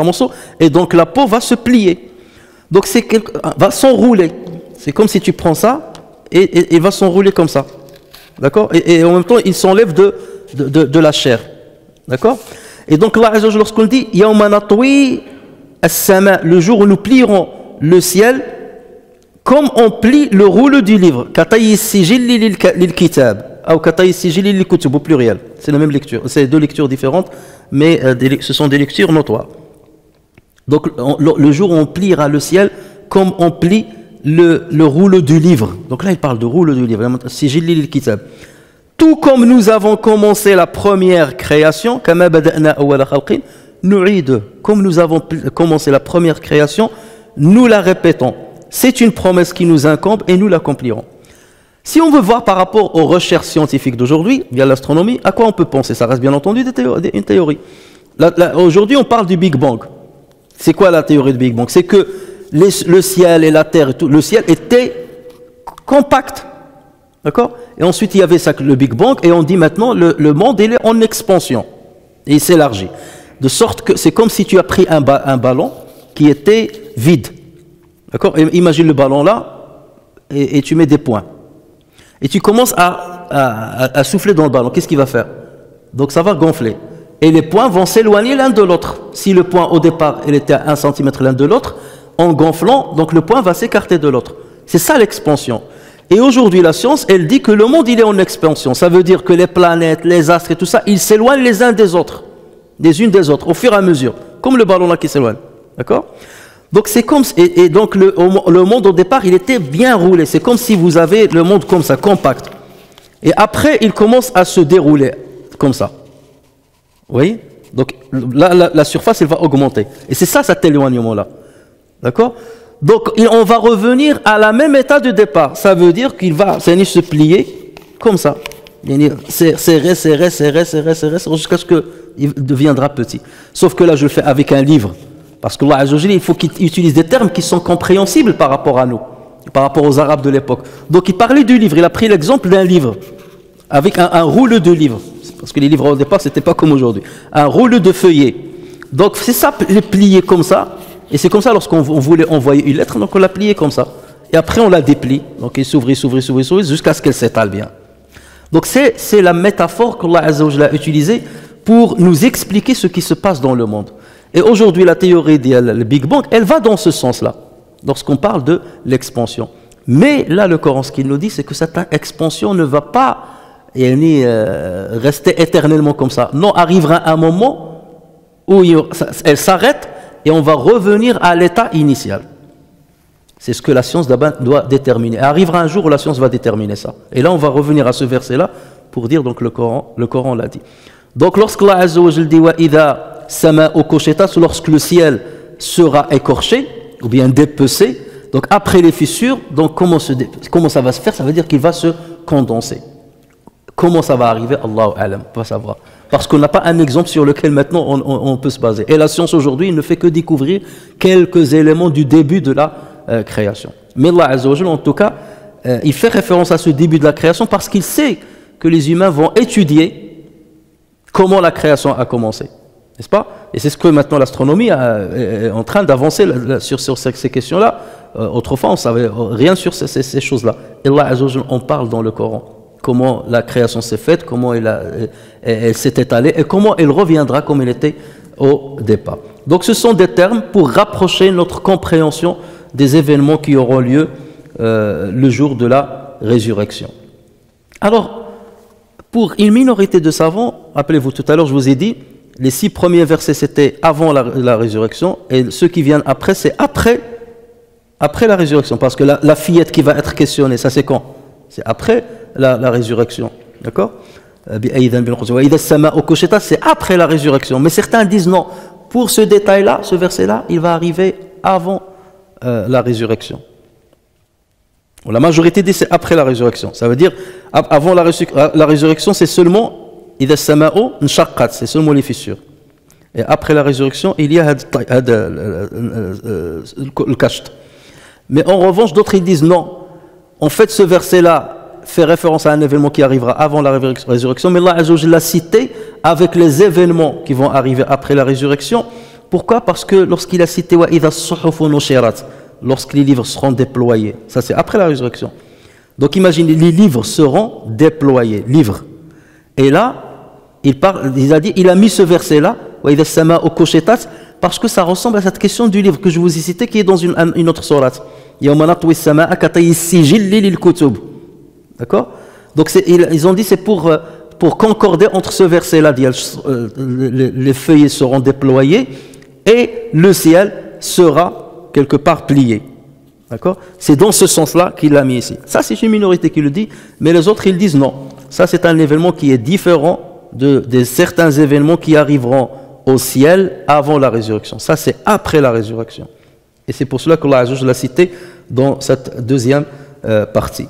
morceau, et donc la peau va se plier. Donc va s'enrouler. C'est comme si tu prends ça, et il va s'enrouler comme ça. D'accord? Et en même temps, il s'enlève de la chair. D'accord? Et donc là, lorsqu'on dit Yawma natwi as-sama, le jour où nous plierons le ciel, comme on plie le rouleau du livre, Katayi sijilli lil-kitab, ou Katayi sijilli lil-kutub, au pluriel. C'est la même lecture. C'est deux lectures différentes, mais ce sont des lectures notoires. Donc le jour où on pliera le ciel, comme on plie le rouleau du livre. Donc là, il parle de rouleau du livre. Tout comme nous avons commencé la première création, comme nous avons commencé la première création, nous la répétons. C'est une promesse qui nous incombe et nous l'accomplirons. Si on veut voir par rapport aux recherches scientifiques d'aujourd'hui, via l'astronomie, à quoi on peut penser? Ça reste bien entendu une théorie. Aujourd'hui, on parle du Big Bang. C'est quoi la théorie du Big Bang? C'est que le ciel et la terre, et tout, le ciel était compact. D'accord? Et ensuite, il y avait ça, le Big Bang, et on dit maintenant, le monde, il est en expansion. Et il s'élargit. De sorte que c'est comme si tu as pris un ballon qui était vide. D'accord? Imagine le ballon là, et tu mets des points. Et tu commences à souffler dans le ballon. Qu'est-ce qu'il va faire? Donc ça va gonfler. Et les points vont s'éloigner l'un de l'autre. Si le point au départ, il était à 1 cm l'un de l'autre, en gonflant, donc le point va s'écarter de l'autre. C'est ça l'expansion. Et aujourd'hui, la science, elle dit que le monde, il est en expansion. Ça veut dire que les planètes, les astres et tout ça, ils s'éloignent les uns des autres. Des unes des autres, au fur et à mesure. Comme le ballon là qui s'éloigne. D'accord? Donc c'est comme, et donc le monde au départ, il était bien roulé. C'est comme si vous avez le monde comme ça, compact. Et après, il commence à se dérouler comme ça. Vous voyez? Donc là, la surface, elle va augmenter. Et c'est ça, cet éloignement-là. D'accord? Donc on va revenir à la même état de départ. Ça veut dire qu'il va se plier comme ça. Serrer, jusqu'à ce qu'il deviendra petit. Sauf que là, je le fais avec un livre. Parce que Allah, il faut qu'il utilise des termes qui sont compréhensibles par rapport à nous, par rapport aux Arabes de l'époque. Donc il parlait du livre, il a pris l'exemple d'un livre, avec un rouleau de livres. Parce que les livres au départ, c'était pas comme aujourd'hui. Un rouleau de feuillets. Donc c'est ça, les plier comme ça. Et c'est comme ça, lorsqu'on voulait envoyer une lettre, donc on l'a plié comme ça. Et après on la déplie. Donc il s'ouvre, jusqu'à ce qu'elle s'étale bien. Donc c'est la métaphore qu'Allah a utilisée pour nous expliquer ce qui se passe dans le monde. Et aujourd'hui, la théorie du Big Bang, elle va dans ce sens-là, lorsqu'on parle de l'expansion. Mais là, le Coran, ce qu'il nous dit, c'est que cette expansion ne va pas rester éternellement comme ça. Non, arrivera un moment où elle s'arrête et on va revenir à l'état initial. C'est ce que la science doit déterminer. Et arrivera un jour où la science va déterminer ça. Et là, on va revenir à ce verset-là pour dire, donc le Coran l'a dit. Donc, lorsque Allah Azza wa Jalla dit « Wa idha sama au kosheta » lorsque le ciel sera écorché, ou bien dépecé, donc après les fissures, donc comment ça va se faire? Ça veut dire qu'il va se condenser. Comment ça va arriver? Allahu A'lam, on va savoir. Parce qu'on n'a pas un exemple sur lequel maintenant on peut se baser. Et la science aujourd'hui ne fait que découvrir quelques éléments du début de la création. Mais Allah Azza wa Jalla, en tout cas, il fait référence à ce début de la création parce qu'il sait que les humains vont étudier comment la création a commencé. N'est-ce pas? Et c'est ce que maintenant l'astronomie est en train d'avancer sur ces questions-là. Autrefois, on ne savait rien sur ces choses-là. Et Allah Azza wa Jalla en parle dans le Coran. Comment la création s'est faite, comment elle s'est étalée et comment elle reviendra comme elle était au départ. Donc ce sont des termes pour rapprocher notre compréhension des événements qui auront lieu le jour de la résurrection. Alors, pour une minorité de savants, rappelez-vous tout à l'heure, je vous ai dit, les 6 premiers versets c'était avant la résurrection et ceux qui viennent après, c'est après la résurrection. Parce que la fillette qui va être questionnée, ça c'est quand? C'est après la résurrection. D'accord? C'est après la résurrection. Mais certains disent non. Pour ce détail-là, ce verset-là, il va arriver avant la résurrection. La majorité dit c'est après la résurrection. Ça veut dire, avant la résurrection, c'est seulement c'est seulement les fissures. Et après la résurrection, il y a le kasht. Mais en revanche, d'autres ils disent non. En fait, ce verset-là fait référence à un événement qui arrivera avant la résurrection, mais Allah Azza wa Jalla l'a cité avec les événements qui vont arriver après la résurrection. Pourquoi? Parce que lorsqu'il a cité wa idha as-suhufu nushirat, lorsque les livres seront déployés, ça c'est après la résurrection. Donc imaginez, les livres seront déployés, livres. Et là, il a mis ce verset-là, wa idha as-sama'u kushitat, parce que ça ressemble à cette question du livre que je vous ai cité qui est dans une autre sourate. Yawma natwi as-sama'a katayyi sijilli lil kutub. D'accord? Donc ils ont dit c'est pour concorder entre ce verset-là, les feuillets seront déployés et le ciel sera quelque part plié. D'accord? C'est dans ce sens-là qu'il l'a mis ici. Ça, c'est une minorité qui le dit, mais les autres, ils disent non. Ça, c'est un événement qui est différent de certains événements qui arriveront au ciel avant la résurrection. Ça, c'est après la résurrection. Et c'est pour cela que Allah l'a cité dans cette deuxième partie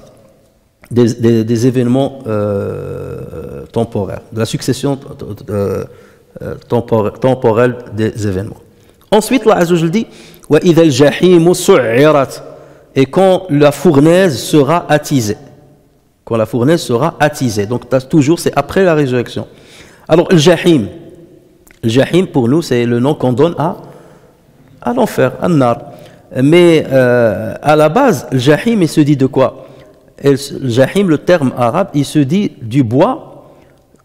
des événements temporaires, de la succession temporelle des événements. Ensuite, Allah dit وَإِذَا الْجَحِيمُ سُعِّرَتْ, et quand la fournaise sera attisée. Quand la fournaise sera attisée. Donc, toujours, c'est après la résurrection. Alors, le Jahim pour nous, c'est le nom qu'on donne à l'enfer, à Nar. Mais à la base, le Jahim, il se dit de quoi? Le Jahim, le terme arabe, il se dit du bois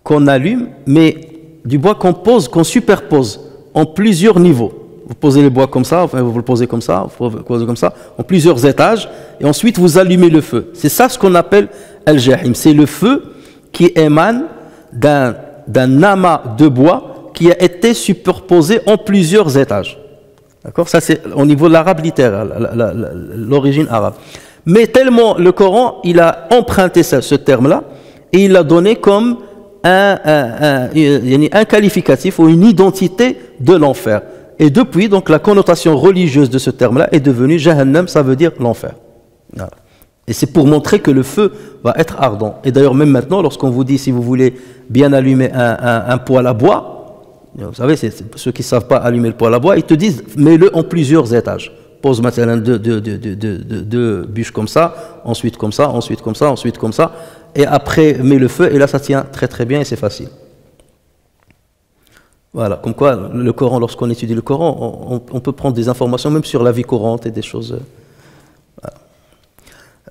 qu'on allume, mais du bois qu'on superpose en plusieurs niveaux. Vous posez le bois comme ça, enfin, vous le posez comme ça, vous le posez comme ça, en plusieurs étages, et ensuite vous allumez le feu. C'est ça ce qu'on appelle Al-Jahim. C'est le feu qui émane d'un amas de bois qui a été superposé en plusieurs étages. D'accord? Ça, c'est au niveau de l'arabe littéral, l'origine arabe. Mais tellement le Coran, il a emprunté ce terme-là, et il l'a donné comme un qualificatif ou une identité de l'enfer. Et depuis, donc, la connotation religieuse de ce terme-là est devenue Jahannam, ça veut dire l'enfer. Voilà. Et c'est pour montrer que le feu va être ardent. Et d'ailleurs, même maintenant, lorsqu'on vous dit, si vous voulez bien allumer un poêle à bois, vous savez, ceux qui ne savent pas allumer le poêle à bois, ils te disent, mets-le en plusieurs étages. Pose maintenant deux bûches comme ça, ensuite comme ça, ensuite comme ça, ensuite comme ça, et après, mets le feu, et là, ça tient très très bien et c'est facile. Voilà, comme quoi le Coran, lorsqu'on étudie le Coran, on peut prendre des informations même sur la vie courante et des choses.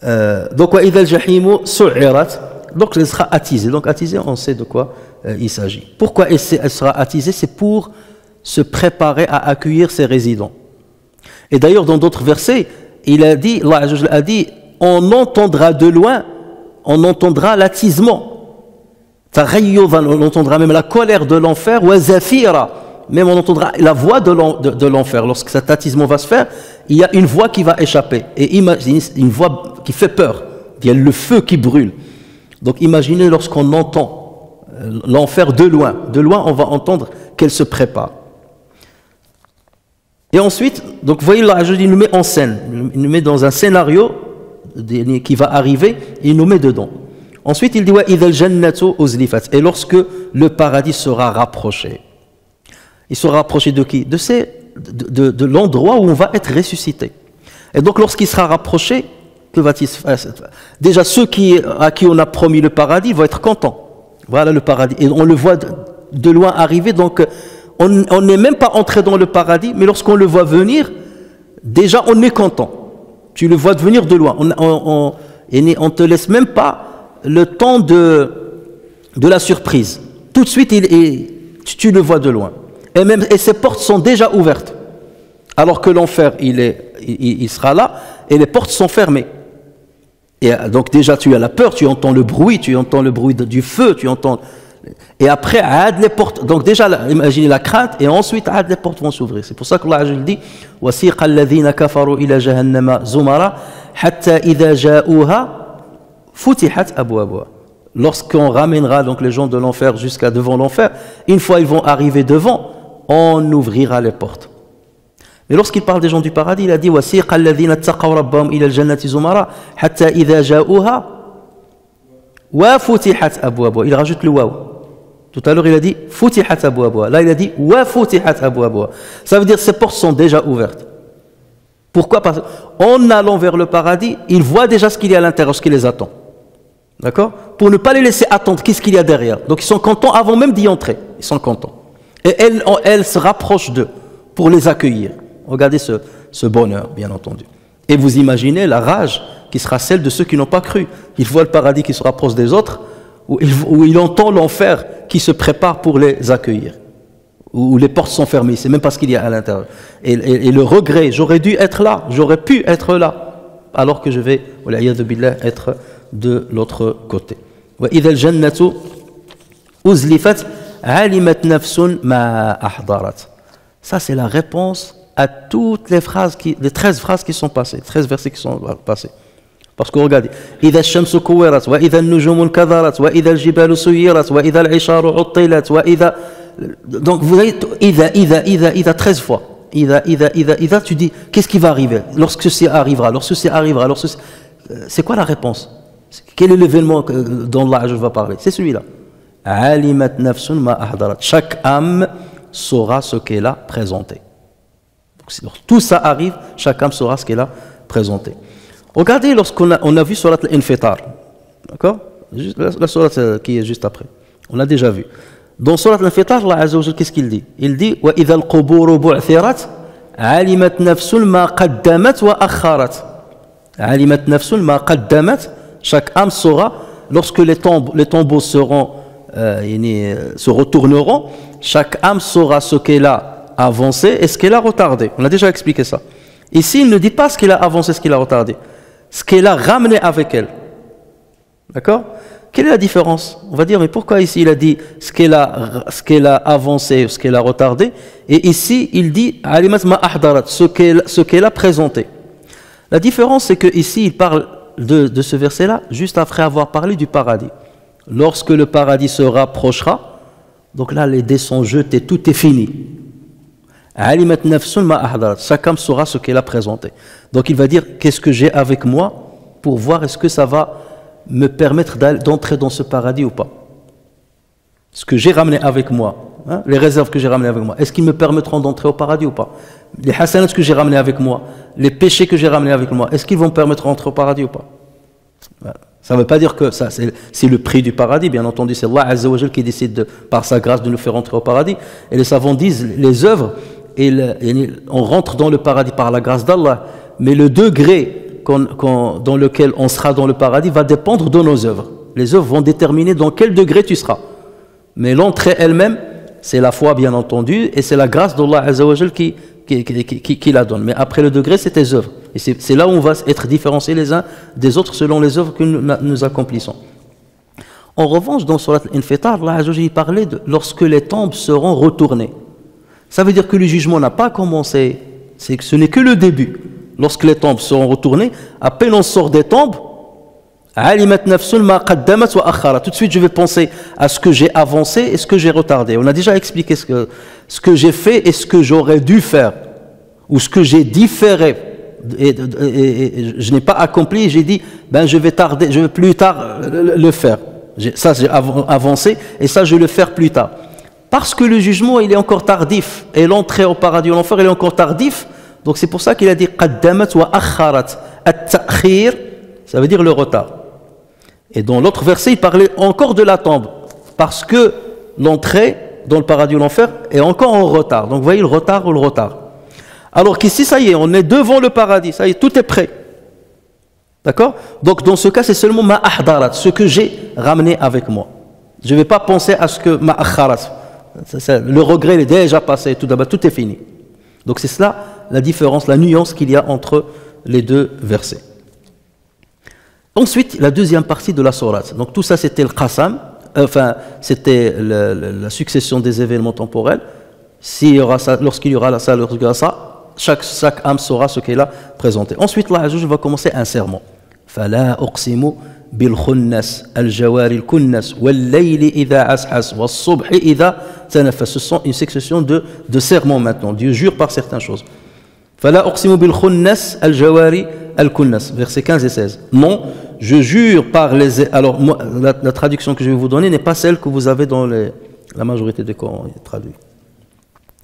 Voilà. Donc, donc elle sera attisée. Donc attisée, on sait de quoi il s'agit. Pourquoi elle sera attisée? C'est pour se préparer à accueillir ses résidents. Et d'ailleurs, dans d'autres versets, Allah a dit, on entendra de loin, on entendra l'attisement. On entendra même la colère de l'enfer, même on entendra la voix de l'enfer. Lorsque cet attisement va se faire, il y a une voix qui va échapper. Et imaginez, une voix qui fait peur. Il y a le feu qui brûle. Donc imaginez lorsqu'on entend l'enfer de loin. De loin, on va entendre qu'elle se prépare. Et ensuite, donc vous voyez, là, il nous met en scène. Il nous met dans un scénario qui va arriver, et il nous met dedans. Ensuite, il dit et lorsque le paradis sera rapproché. Il sera rapproché de qui? De l'endroit où on va être ressuscité. Et donc, lorsqu'il sera rapproché, que va-t-il se faire? Déjà, ceux à qui on a promis le paradis vont être contents. Voilà le paradis. Et on le voit de loin arriver. Donc, on n'est même pas entré dans le paradis, mais lorsqu'on le voit venir, déjà, on est content. Tu le vois venir de loin. On ne te laisse même pas le temps de la surprise. Tout de suite, tu le vois de loin. Et ses portes sont déjà ouvertes. Alors que l'enfer, il sera là, et les portes sont fermées. Et donc déjà, tu as la peur, tu entends le bruit du feu, tu entends... Et après, les portes... Donc déjà, imaginez la crainte, et ensuite, les portes vont s'ouvrir. C'est pour ça que Allah dit « وَسِيقَ الَّذِينَ كَفَرُوا إِلَى جَهَنَّمَ زُمَرًا حَتَّى إِذَا جَاءُوهَا Futihat abwabuha. Lorsqu'on ramènera donc les gens de l'enfer jusqu'à devant l'enfer, une fois ils vont arriver devant, on ouvrira les portes. Mais lorsqu'il parle des gens du paradis, il a dit wasiqa alladhina taqaw rabbahum ila al-jannati zumara hatta idha ja'uha wa futihat abwabuha. Il rajoute le waw. Tout à l'heure il a dit futihat abwabuha. Là il a dit wa futihat abwabuha. Ça veut dire ces portes sont déjà ouvertes. Pourquoi? Parce qu'en allant vers le paradis, ils voient déjà ce qu'il y a à l'intérieur, ce qui les attend. D'accord? Pour ne pas les laisser attendre, qu'est-ce qu'il y a derrière? Donc ils sont contents avant même d'y entrer. Ils sont contents. Et elle se rapproche d'eux pour les accueillir. Regardez ce bonheur, bien entendu. Et vous imaginez la rage qui sera celle de ceux qui n'ont pas cru. Ils voient le paradis qui se rapproche des autres, où il entend l'enfer qui se prépare pour les accueillir. Où les portes sont fermées, c'est même pas ce qu'il y a à l'intérieur. Et le regret, j'aurais dû être là, j'aurais pu être là, alors que je vais, wal'iyadhu billah, être de l'autre côté. وَإِذَا الْجَنَّةُ أُزْلِفَتْ عَلِمَتْ نَفْسٌ مَا أَحْضَرَتْ. Ça c'est la réponse à toutes les phrases, les 13 phrases qui sont passées, 13 versets qui sont passés. Parce que regardez, إذا الشمس كورت وإذا النجوم انكدرت وإذا الجبال سيرت وإذا العشار عطلت وإذا. Donc vous voyez, إذا 13 fois. إذا, tu dis, qu'est-ce qui va arriver? Lorsque ceci arrivera, c'est quoi la réponse? Quel est l'événement dont Allah va parler? C'est celui-là. علمت نفس ما أحضرت. Chaque âme saura ce qu'elle a présenté. Donc, tout ça arrive, chaque âme saura ce qu'elle a présenté. Regardez lorsqu'on a vu Surat Al-Infitar, d'accord? La Surat qui est juste après. On a déjà vu. Dans Surat Al-Infitar, Allah Azza wa Jalla, qu'est-ce qu'il dit? Il dit وَإِذَا الْقُبُورُ بُعْثِرَتْ عَلِمَتْ نَفْسٌ مَا قَدَّمَتْ وَأَخَّرَتْ. عَلِمَتْ نَفْسٌ مَا قَدَّمَتْ. Chaque âme saura, lorsque les tombeaux se retourneront, chaque âme saura ce qu'elle a avancé et ce qu'elle a retardé. On a déjà expliqué ça. Ici, il ne dit pas ce qu'elle a avancé, ce qu'elle a retardé. Ce qu'elle a ramené avec elle. D'accord? Quelle est la différence? On va dire, mais pourquoi ici il a dit ce qu'elle a avancé, ce qu'elle a retardé, et ici il dit alimat ma ahdarat, ce qu'elle a présenté. La différence, c'est que ici il parle de ce verset-là juste après avoir parlé du paradis. Lorsque le paradis se rapprochera, donc là les dés sont jetés, tout est fini. Alimat nafsun ma ahdarat, chacun saura ce qu'elle a présenté. Donc il va dire, qu'est-ce que j'ai avec moi pour voir est-ce que ça va me permettre d'entrer dans ce paradis ou pas. Ce que j'ai ramené avec moi, hein, les réserves que j'ai ramenées avec moi, est-ce qu'ils me permettront d'entrer au paradis ou pas? Les hasanats que j'ai ramenés avec moi, les péchés que j'ai ramenés avec moi, est-ce qu'ils vont me permettre d'entrer au paradis ou pas? Voilà. Ça ne veut pas dire que ça, c'est le prix du paradis, bien entendu, c'est Allah Azza wa Jal qui décide par sa grâce de nous faire entrer au paradis. Et les savants disent, les œuvres, on rentre dans le paradis par la grâce d'Allah, mais le degré dans lequel on sera dans le paradis va dépendre de nos œuvres. Les œuvres vont déterminer dans quel degré tu seras. Mais l'entrée elle-même, c'est la foi bien entendu, et c'est la grâce d'Allah Azza wa Jal qui la donne. Mais après le degré, c'est tes œuvres. Et c'est là où on va être différenciés les uns des autres selon les œuvres que nous accomplissons. En revanche, dans Surat Al-Infitar, Allah Azza wa Jal parlait de lorsque les tombes seront retournées. Ça veut dire que le jugement n'a pas commencé, ce n'est que le début. Lorsque les tombes seront retournées, à peine on sort des tombes, alimat nafsun ma qaddamat wa akhara. Tout de suite, je vais penser à ce que j'ai avancé et ce que j'ai retardé. On a déjà expliqué ce que j'ai fait et ce que j'aurais dû faire, ou ce que j'ai différé et je n'ai pas accompli. J'ai dit, je vais plus tard le faire. Ça, j'ai avancé et ça, je vais le faire plus tard. Parce que le jugement, il est encore tardif et l'entrée au paradis ou l'enfer, il est encore tardif. Donc c'est pour ça qu'il a dit qaddamat wa akharat. At-ta'khir, ça veut dire le retard. Et dans l'autre verset, il parlait encore de la tombe, parce que l'entrée dans le paradis ou l'enfer est encore en retard. Donc vous voyez le retard ou le retard. Alors qu'ici, ça y est, on est devant le paradis, ça y est, tout est prêt. D'accord? Donc dans ce cas, c'est seulement ma ahdarat, ce que j'ai ramené avec moi. Je ne vais pas penser à ce que ma akharat. Le regret il est déjà passé, tout d'abord, tout est fini. Donc c'est cela la différence, la nuance qu'il y a entre les deux versets. Ensuite, la deuxième partie de la sourate. Donc tout ça c'était le qasam, c'était la succession des événements temporels. Lorsqu'il y aura ça, chaque âme saura ce qu'elle a présenté. Ensuite, Allah Azza wa Jalla va commencer un sermon. Fala uqsimu bil khunnas al jawari al kunnas wal layli idha as'as was subhi idha tanafas. Ce sont une succession de sermons maintenant. Dieu jure par certaines choses. Fala uqsimu bil khunnas al jawari al kunnas, versets 15 et 16. Non, je jure par les. Alors, moi, la traduction que je vais vous donner n'est pas celle que vous avez dans la majorité des Corans traduits.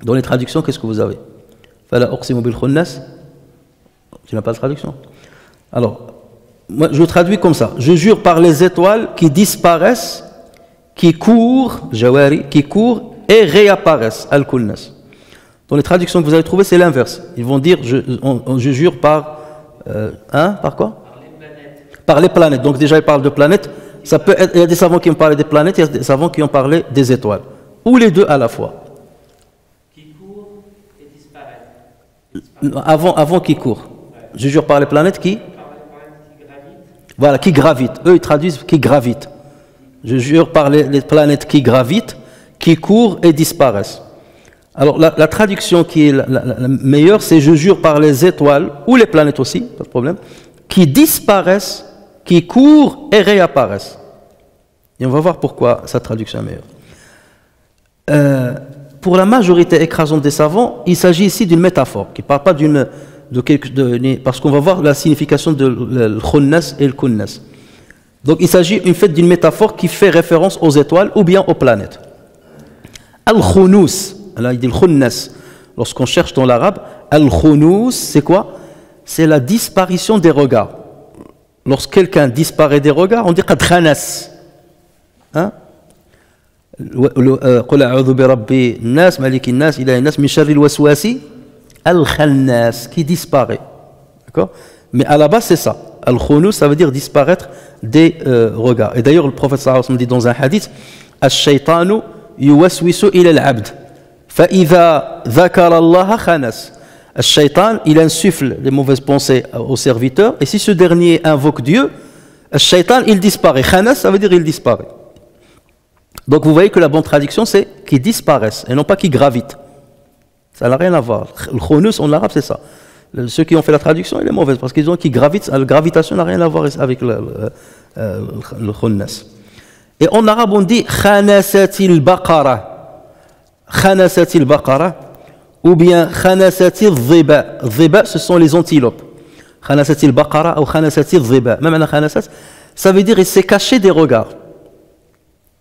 Dans les traductions, qu'est-ce que vous avez? Fala uqsimu bil khunnas. Tu n'as pas de traduction? Alors, moi, je traduis comme ça. Je jure par les étoiles qui disparaissent, qui courent, jawari, qui courent et réapparaissent, al-kunnas. Dans les traductions que vous avez trouvées, c'est l'inverse. Ils vont dire, je jure par, par quoi? Par les planètes. Par les planètes. Donc déjà, ils parlent de planètes. Ça peut être, il y a des savants qui ont parlé des planètes, il y a des savants qui ont parlé des étoiles. Ou les deux à la fois. Qui courent et disparaissent. Avant qui courent. Ouais. Je jure par les planètes qui? Voilà, qui gravitent. Eux, ils traduisent qui gravitent. Je jure par les planètes qui gravitent, qui courent et disparaissent. Alors la traduction qui est la meilleure, c'est je jure par les étoiles, ou les planètes aussi, pas de problème, qui disparaissent, qui courent et réapparaissent. Et on va voir pourquoi sa traduction est meilleure. Pour la majorité écrasante des savants, il s'agit ici d'une métaphore, qui ne parle pas parce qu'on va voir la signification de l'khunnas et le kunnas. Donc il s'agit en fait d'une métaphore qui fait référence aux étoiles ou bien aux planètes. Al-khunus, là il dit al-khunnas. Lorsqu'on cherche dans l'arabe, al-khunus, c'est quoi? C'est la disparition des regards. Lorsque quelqu'un disparaît des regards, on dit qad khanas. Hein? قل أعوذ برب الناس ملك الناس إله الناس من شر الوسواس الخناس qui disparaît. D'accord? Mais à la base c'est ça. Al-khunus, ça veut dire disparaître des regards. Et d'ailleurs le prophète sallallahu alayhi wa sallam dit dans un hadith الشيطان يوسوس إلى العبد فإذا ذكر الله خنس. الشيطان il insuffle les mauvaises pensées au serviteur et si ce dernier invoque Dieu, الشيطان il disparaît. Khanas, ça veut dire il disparaît. Donc vous voyez que la bonne traduction c'est qui disparaissent et non pas qui gravitent. Ça n'a rien à voir. Le khunus en arabe c'est ça. Ceux qui ont fait la traduction elle est mauvaise parce qu'ils ont qui gravitent. La gravitation n'a rien à voir avec le khunnas. Et en arabe on dit khanasatil baqara. Khanasatil baqara ou bien khanasatil dhiba. Dhiba ce sont les antilopes. Khanasatil baqara ou khanasatil dhiba. Même la khanasat ça veut dire il s'est caché des regards.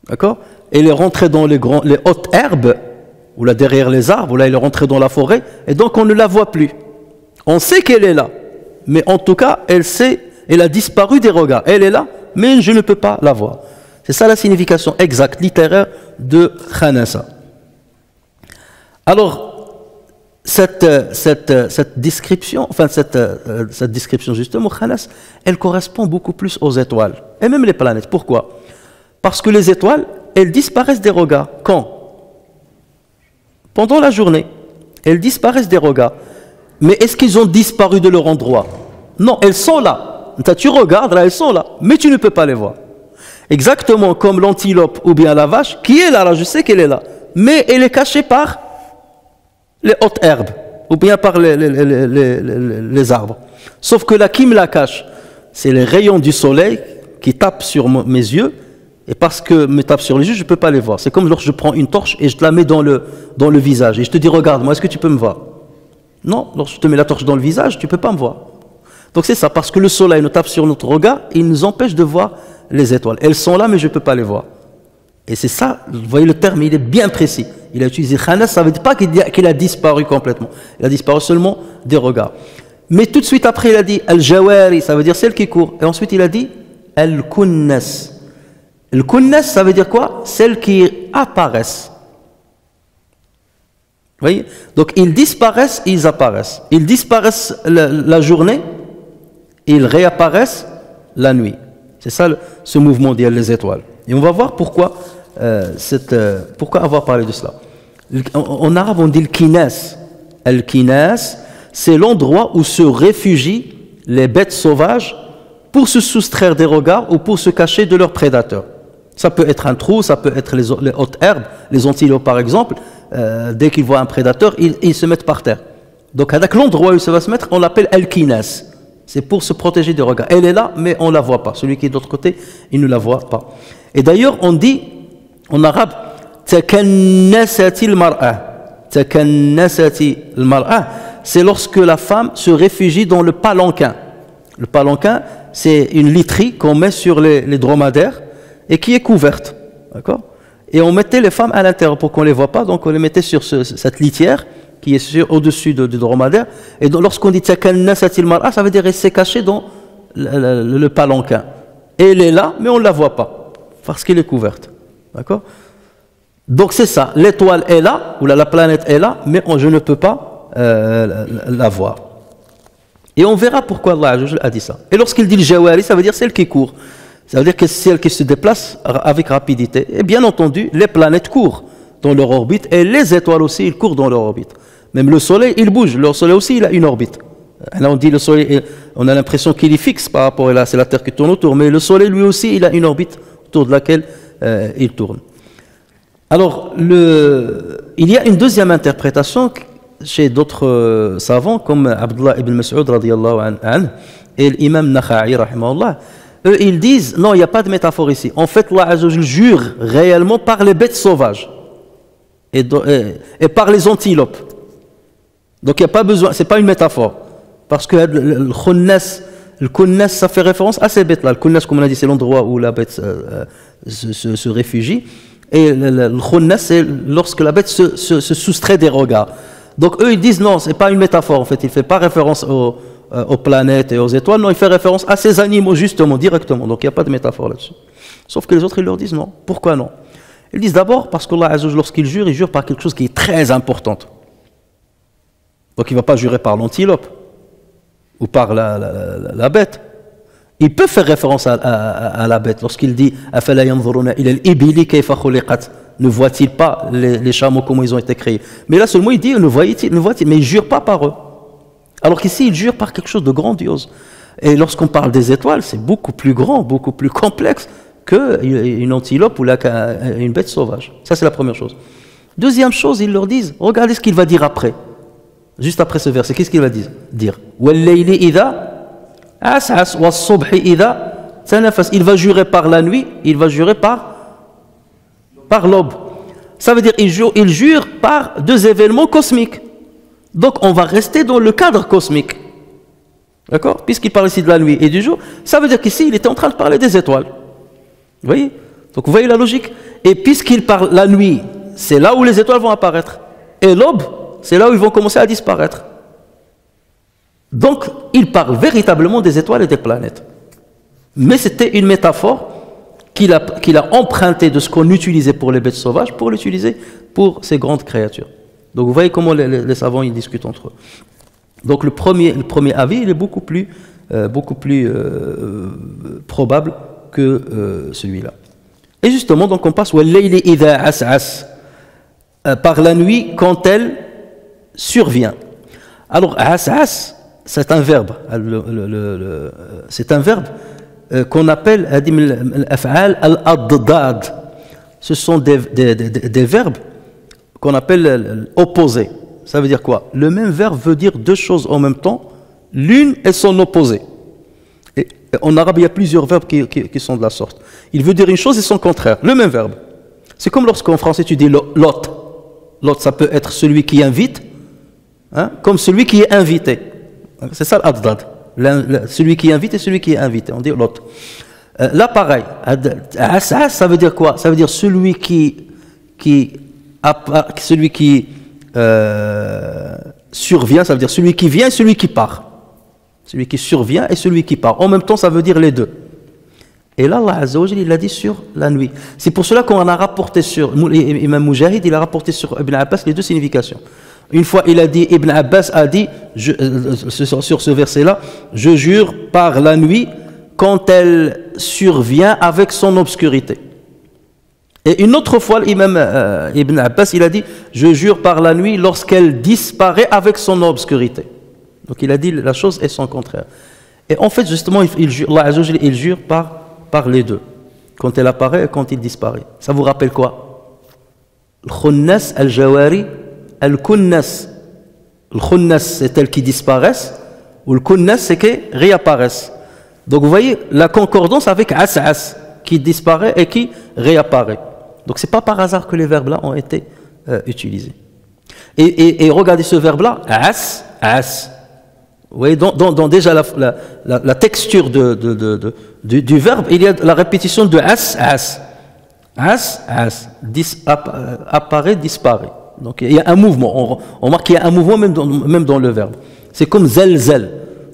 D'accord? Et il est rentré dans les hautes herbes, ou là derrière les arbres, ou là il est rentré dans la forêt, et donc on ne la voit plus. On sait qu'elle est là, mais en tout cas, elle a disparu des regards. Elle est là, mais je ne peux pas la voir. C'est ça la signification exacte, littéraire de Khanasa. Alors, cette description, enfin cette description justement, Khanas, elle correspond beaucoup plus aux étoiles, et même les planètes. Pourquoi? Parce que les étoiles, elles disparaissent des regards. Quand? Pendant la journée. Elles disparaissent des regards. Mais est-ce qu'ils ont disparu de leur endroit? Non, elles sont là. Tu regardes, là, elles sont là. Mais tu ne peux pas les voir. Exactement comme l'antilope ou bien la vache, qui est là, je sais qu'elle est là. Mais elle est cachée par les hautes herbes. Ou bien par les arbres. Sauf que là, qui me la cache? C'est les rayons du soleil qui tapent sur mes yeux. Et parce que me tape sur les yeux, je ne peux pas les voir. C'est comme lorsque je prends une torche et je te la mets dans le visage. Et je te dis, regarde-moi, est-ce que tu peux me voir? Non, lorsque je te mets la torche dans le visage, tu ne peux pas me voir. Donc c'est ça, parce que le soleil nous tape sur notre regard, il nous empêche de voir les étoiles. Elles sont là, mais je ne peux pas les voir. Et c'est ça, vous voyez le terme, il est bien précis. Il a utilisé khanas, ça ne veut dire pas qu'il a disparu complètement. Il a disparu seulement des regards. Mais tout de suite après, il a dit al-jawari, ça veut dire celle qui court. Et ensuite, il a dit al-kunnas. Le kunnas, ça veut dire quoi? Celles qui apparaissent. Vous voyez? Donc ils disparaissent, ils apparaissent. Ils disparaissent la journée, et ils réapparaissent la nuit. C'est ça ce mouvement des étoiles. Et on va voir pourquoi, pourquoi avoir parlé de cela. En arabe, on dit le kinas. El kinas, c'est l'endroit où se réfugient les bêtes sauvages pour se soustraire des regards ou pour se cacher de leurs prédateurs. Ça peut être un trou, ça peut être les hautes herbes, les antilopes par exemple. Dès qu'ils voient un prédateur, ils se mettent par terre. Donc avec l'endroit où ça va se mettre, on l'appelle el-kinas. C'est pour se protéger des regards. Elle est là, mais on ne la voit pas. Celui qui est de l'autre côté, il ne la voit pas. Et d'ailleurs, on dit en arabe, takannasati al-mar'a. Takannasati al-mar'a, c'est lorsque la femme se réfugie dans le palanquin. Le palanquin, c'est une literie qu'on met sur les dromadaires et qui est couverte, d'accord? Et on mettait les femmes à l'intérieur pour qu'on ne les voit pas, donc on les mettait sur cette litière qui est au-dessus du dromadaire. Et lorsqu'on dit takannasati al-mar'a, ça veut dire qu'elle s'est cachée dans le palanquin. Et elle est là, mais on ne la voit pas, parce qu'elle est couverte, d'accord? Donc c'est ça, l'étoile est là, ou la planète est là, mais je ne peux pas la voir. Et on verra pourquoi Allah a dit ça. Et lorsqu'il dit le jawari, ça veut dire celle qui court. Ça veut dire que c'est celle qui se déplace avec rapidité. Et bien entendu, les planètes courent dans leur orbite et les étoiles aussi, ils courent dans leur orbite. Même le soleil, il bouge. Le soleil aussi, il a une orbite. Là, on dit le soleil, on a l'impression qu'il est fixe par rapport à là, c'est la Terre qui tourne autour. Mais le soleil, lui aussi, il a une orbite autour de laquelle il tourne. Alors, il y a une deuxième interprétation chez d'autres savants, comme Abdullah ibn Mas'ud radiyallahu anhu et l'imam Nakha'i rahimahullah. Eux, ils disent, non, il n'y a pas de métaphore ici. En fait, Allah Azza wa Jalla jure réellement par les bêtes sauvages et par les antilopes. Donc, il n'y a pas besoin, c'est pas une métaphore. Parce que le khunnas, ça fait référence à ces bêtes-là. Le khunnas, comme on a dit, c'est l'endroit où la bête se réfugie. Et le khunnas, c'est lorsque la bête se soustrait des regards. Donc, eux, ils disent, non, c'est pas une métaphore. En fait, il ne fait pas référence aux planètes et aux étoiles. Non, il fait référence à ces animaux, justement, directement. Donc, il n'y a pas de métaphore là-dessus. Sauf que les autres, ils leur disent non. Pourquoi non? Ils disent d'abord parce qu'Allah Azza wa Jalla, lorsqu'il jure, il jure par quelque chose qui est très important. Donc, il ne va pas jurer par l'antilope ou par la bête. Il peut faire référence à la bête lorsqu'il dit أَفَلَا يَنْظُرُونَ إِلَى الْإِبِلِ كَيْفَ خُلِقَتْ. Ne voit-il pas les chameaux comment ils ont été créés? Mais là seulement il dit ne voit-il, mais il ne jure pas par eux. Alors qu'ici il jure par quelque chose de grandiose. Et lorsqu'on parle des étoiles, c'est beaucoup plus grand, beaucoup plus complexe qu'une antilope ou une bête sauvage. Ça c'est la première chose. Deuxième chose, ils leur disent, regardez ce qu'il va dire après. Juste après ce verset, qu'est-ce qu'il va dire? وَاللَّيْلِ إِذَا عَسْعَسْ وَالصُّبْحِ إِذَا تَنَفَّسْ. Il va jurer par la nuit, il va jurer par l'aube. Ça veut dire il jure par deux événements cosmiques. Donc on va rester dans le cadre cosmique. D'accord? Puisqu'il parle ici de la nuit et du jour, ça veut dire qu'ici il était en train de parler des étoiles. Vous voyez? Donc vous voyez la logique? Et puisqu'il parle la nuit, c'est là où les étoiles vont apparaître. Et l'aube, c'est là où ils vont commencer à disparaître. Donc il parle véritablement des étoiles et des planètes. Mais c'était une métaphore qu'il a emprunté de ce qu'on utilisait pour les bêtes sauvages pour l'utiliser pour ces grandes créatures. Donc vous voyez comment les savants ils discutent entre eux. Donc le premier avis il est beaucoup plus probable que celui-là. Et justement donc on passe وَاللَّيْلِ إِذَا عَسْعَسْ, par la nuit quand elle survient. Alors as'as c'est un verbe, c'est un verbe qu'on appelle al-af'al al-addad. Ce sont des verbes qu'on appelle opposés. Ça veut dire quoi? Le même verbe veut dire deux choses en même temps, l'une et son opposé. Et en arabe, il y a plusieurs verbes qui sont de la sorte. Il veut dire une chose et son contraire, le même verbe. C'est comme lorsqu'en français tu dis l'hôte. L'hôte, ça peut être celui qui invite, hein, comme celui qui est invité. C'est ça l'addad. Celui qui invite et celui qui est invité. On dit l'autre. Là, pareil. Ça veut dire quoi? Ça veut dire celui qui survient, ça veut dire celui qui vient et celui qui part. Celui qui survient et celui qui part. En même temps, ça veut dire les deux. Et là, Allah Azza wa Jalla, il l'a dit sur la nuit. C'est pour cela qu'on a rapporté sur Imam Mujahid, il a rapporté sur Ibn Abbas les deux significations. Une fois, il a dit, Ibn Abbas a dit, sur ce verset-là, je jure par la nuit quand elle survient avec son obscurité. Et une autre fois, l'imam Ibn Abbas, il a dit, je jure par la nuit lorsqu'elle disparaît avec son obscurité. Donc il a dit la chose est son contraire. Et en fait, justement, Allah Azza wa Jalla, il jure par les deux. Quand elle apparaît et quand il disparaît. Ça vous rappelle quoi? Al-Khunnas, Al-Jawari, Al-Kunnas. Al-Khunnas, c'est elles qui disparaissent, ou Al-Kunnas, c'est qui réapparaissent. Donc vous voyez la concordance avec As'as, qui disparaît et qui réapparaît. Donc c'est pas par hasard que les verbes-là ont été utilisés. Et regardez ce verbe-là, As. Vous voyez, dans déjà la texture du verbe, il y a la répétition de As. Apparaît, disparaît. Donc il y a un mouvement. On remarque qu'il y a un mouvement même dans le verbe. C'est comme zelzel.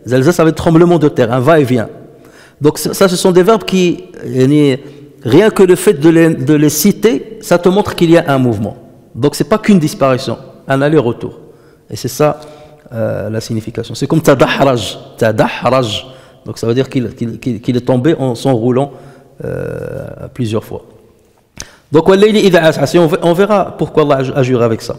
Zelzel, ça veut dire tremblement de terre, un va-et-vient. Donc ça, ce sont des verbes qui, rien que le fait de les citer, ça te montre qu'il y a un mouvement. Donc c'est pas qu'une disparition, un aller-retour. Et c'est ça la signification. C'est comme tadahraj. Donc ça veut dire qu'il est tombé en s'enroulant plusieurs fois. Donc, on verra pourquoi Allah a juré avec ça.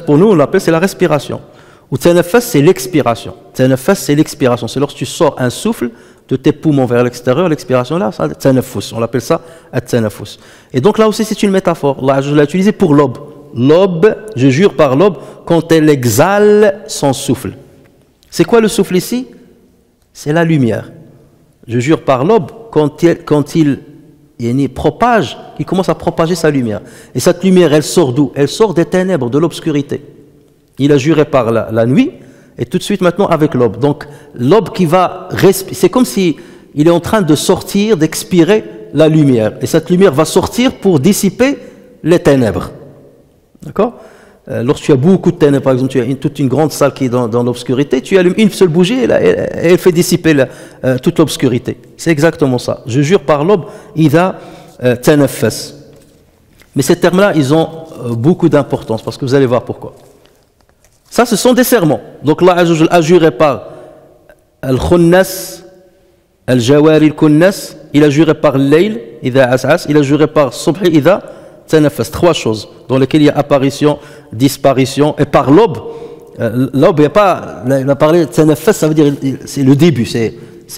Pour nous, on l'appelle, c'est la respiration. Ou tanaffas, c'est l'expiration. Tanaffas, c'est l'expiration. C'est lorsque tu sors un souffle de tes poumons vers l'extérieur, l'expiration là, ça, tanafus, on l'appelle ça at-tanafus. Et donc là aussi c'est une métaphore. Allah l'a utilisé pour l'aube. L'aube, je jure par l'aube, quand elle exhale son souffle. C'est quoi le souffle ici? C'est la lumière. Je jure par l'aube, quand il propage, il commence à propager sa lumière. Et cette lumière, elle sort d'où? Elle sort des ténèbres, de l'obscurité. Il a juré par la nuit, et tout de suite maintenant avec l'aube. Donc l'aube qui va respirer, c'est comme si il est en train de sortir, d'expirer la lumière. Et cette lumière va sortir pour dissiper les ténèbres. D'accord? Lorsque tu as beaucoup de ténèbres, par exemple, tu as toute une grande salle qui est dans l'obscurité, tu allumes une seule bougie et elle fait dissiper toute l'obscurité. C'est exactement ça. Je jure par l'aube, idha tanaffas. Mais ces termes-là, ils ont beaucoup d'importance parce que vous allez voir pourquoi. Ça, ce sont des serments. Donc là, a juré par al-khunnas, al-jawari al-kunnas, il a juré par l'ayl, idha as'as, il a juré par subhi, idha tanafas. Trois choses dans lesquelles il y a apparition, disparition, et par l'aube. L'aube, il n'y a pas, il a parlé de tanafas, ça veut dire, c'est le début, c'est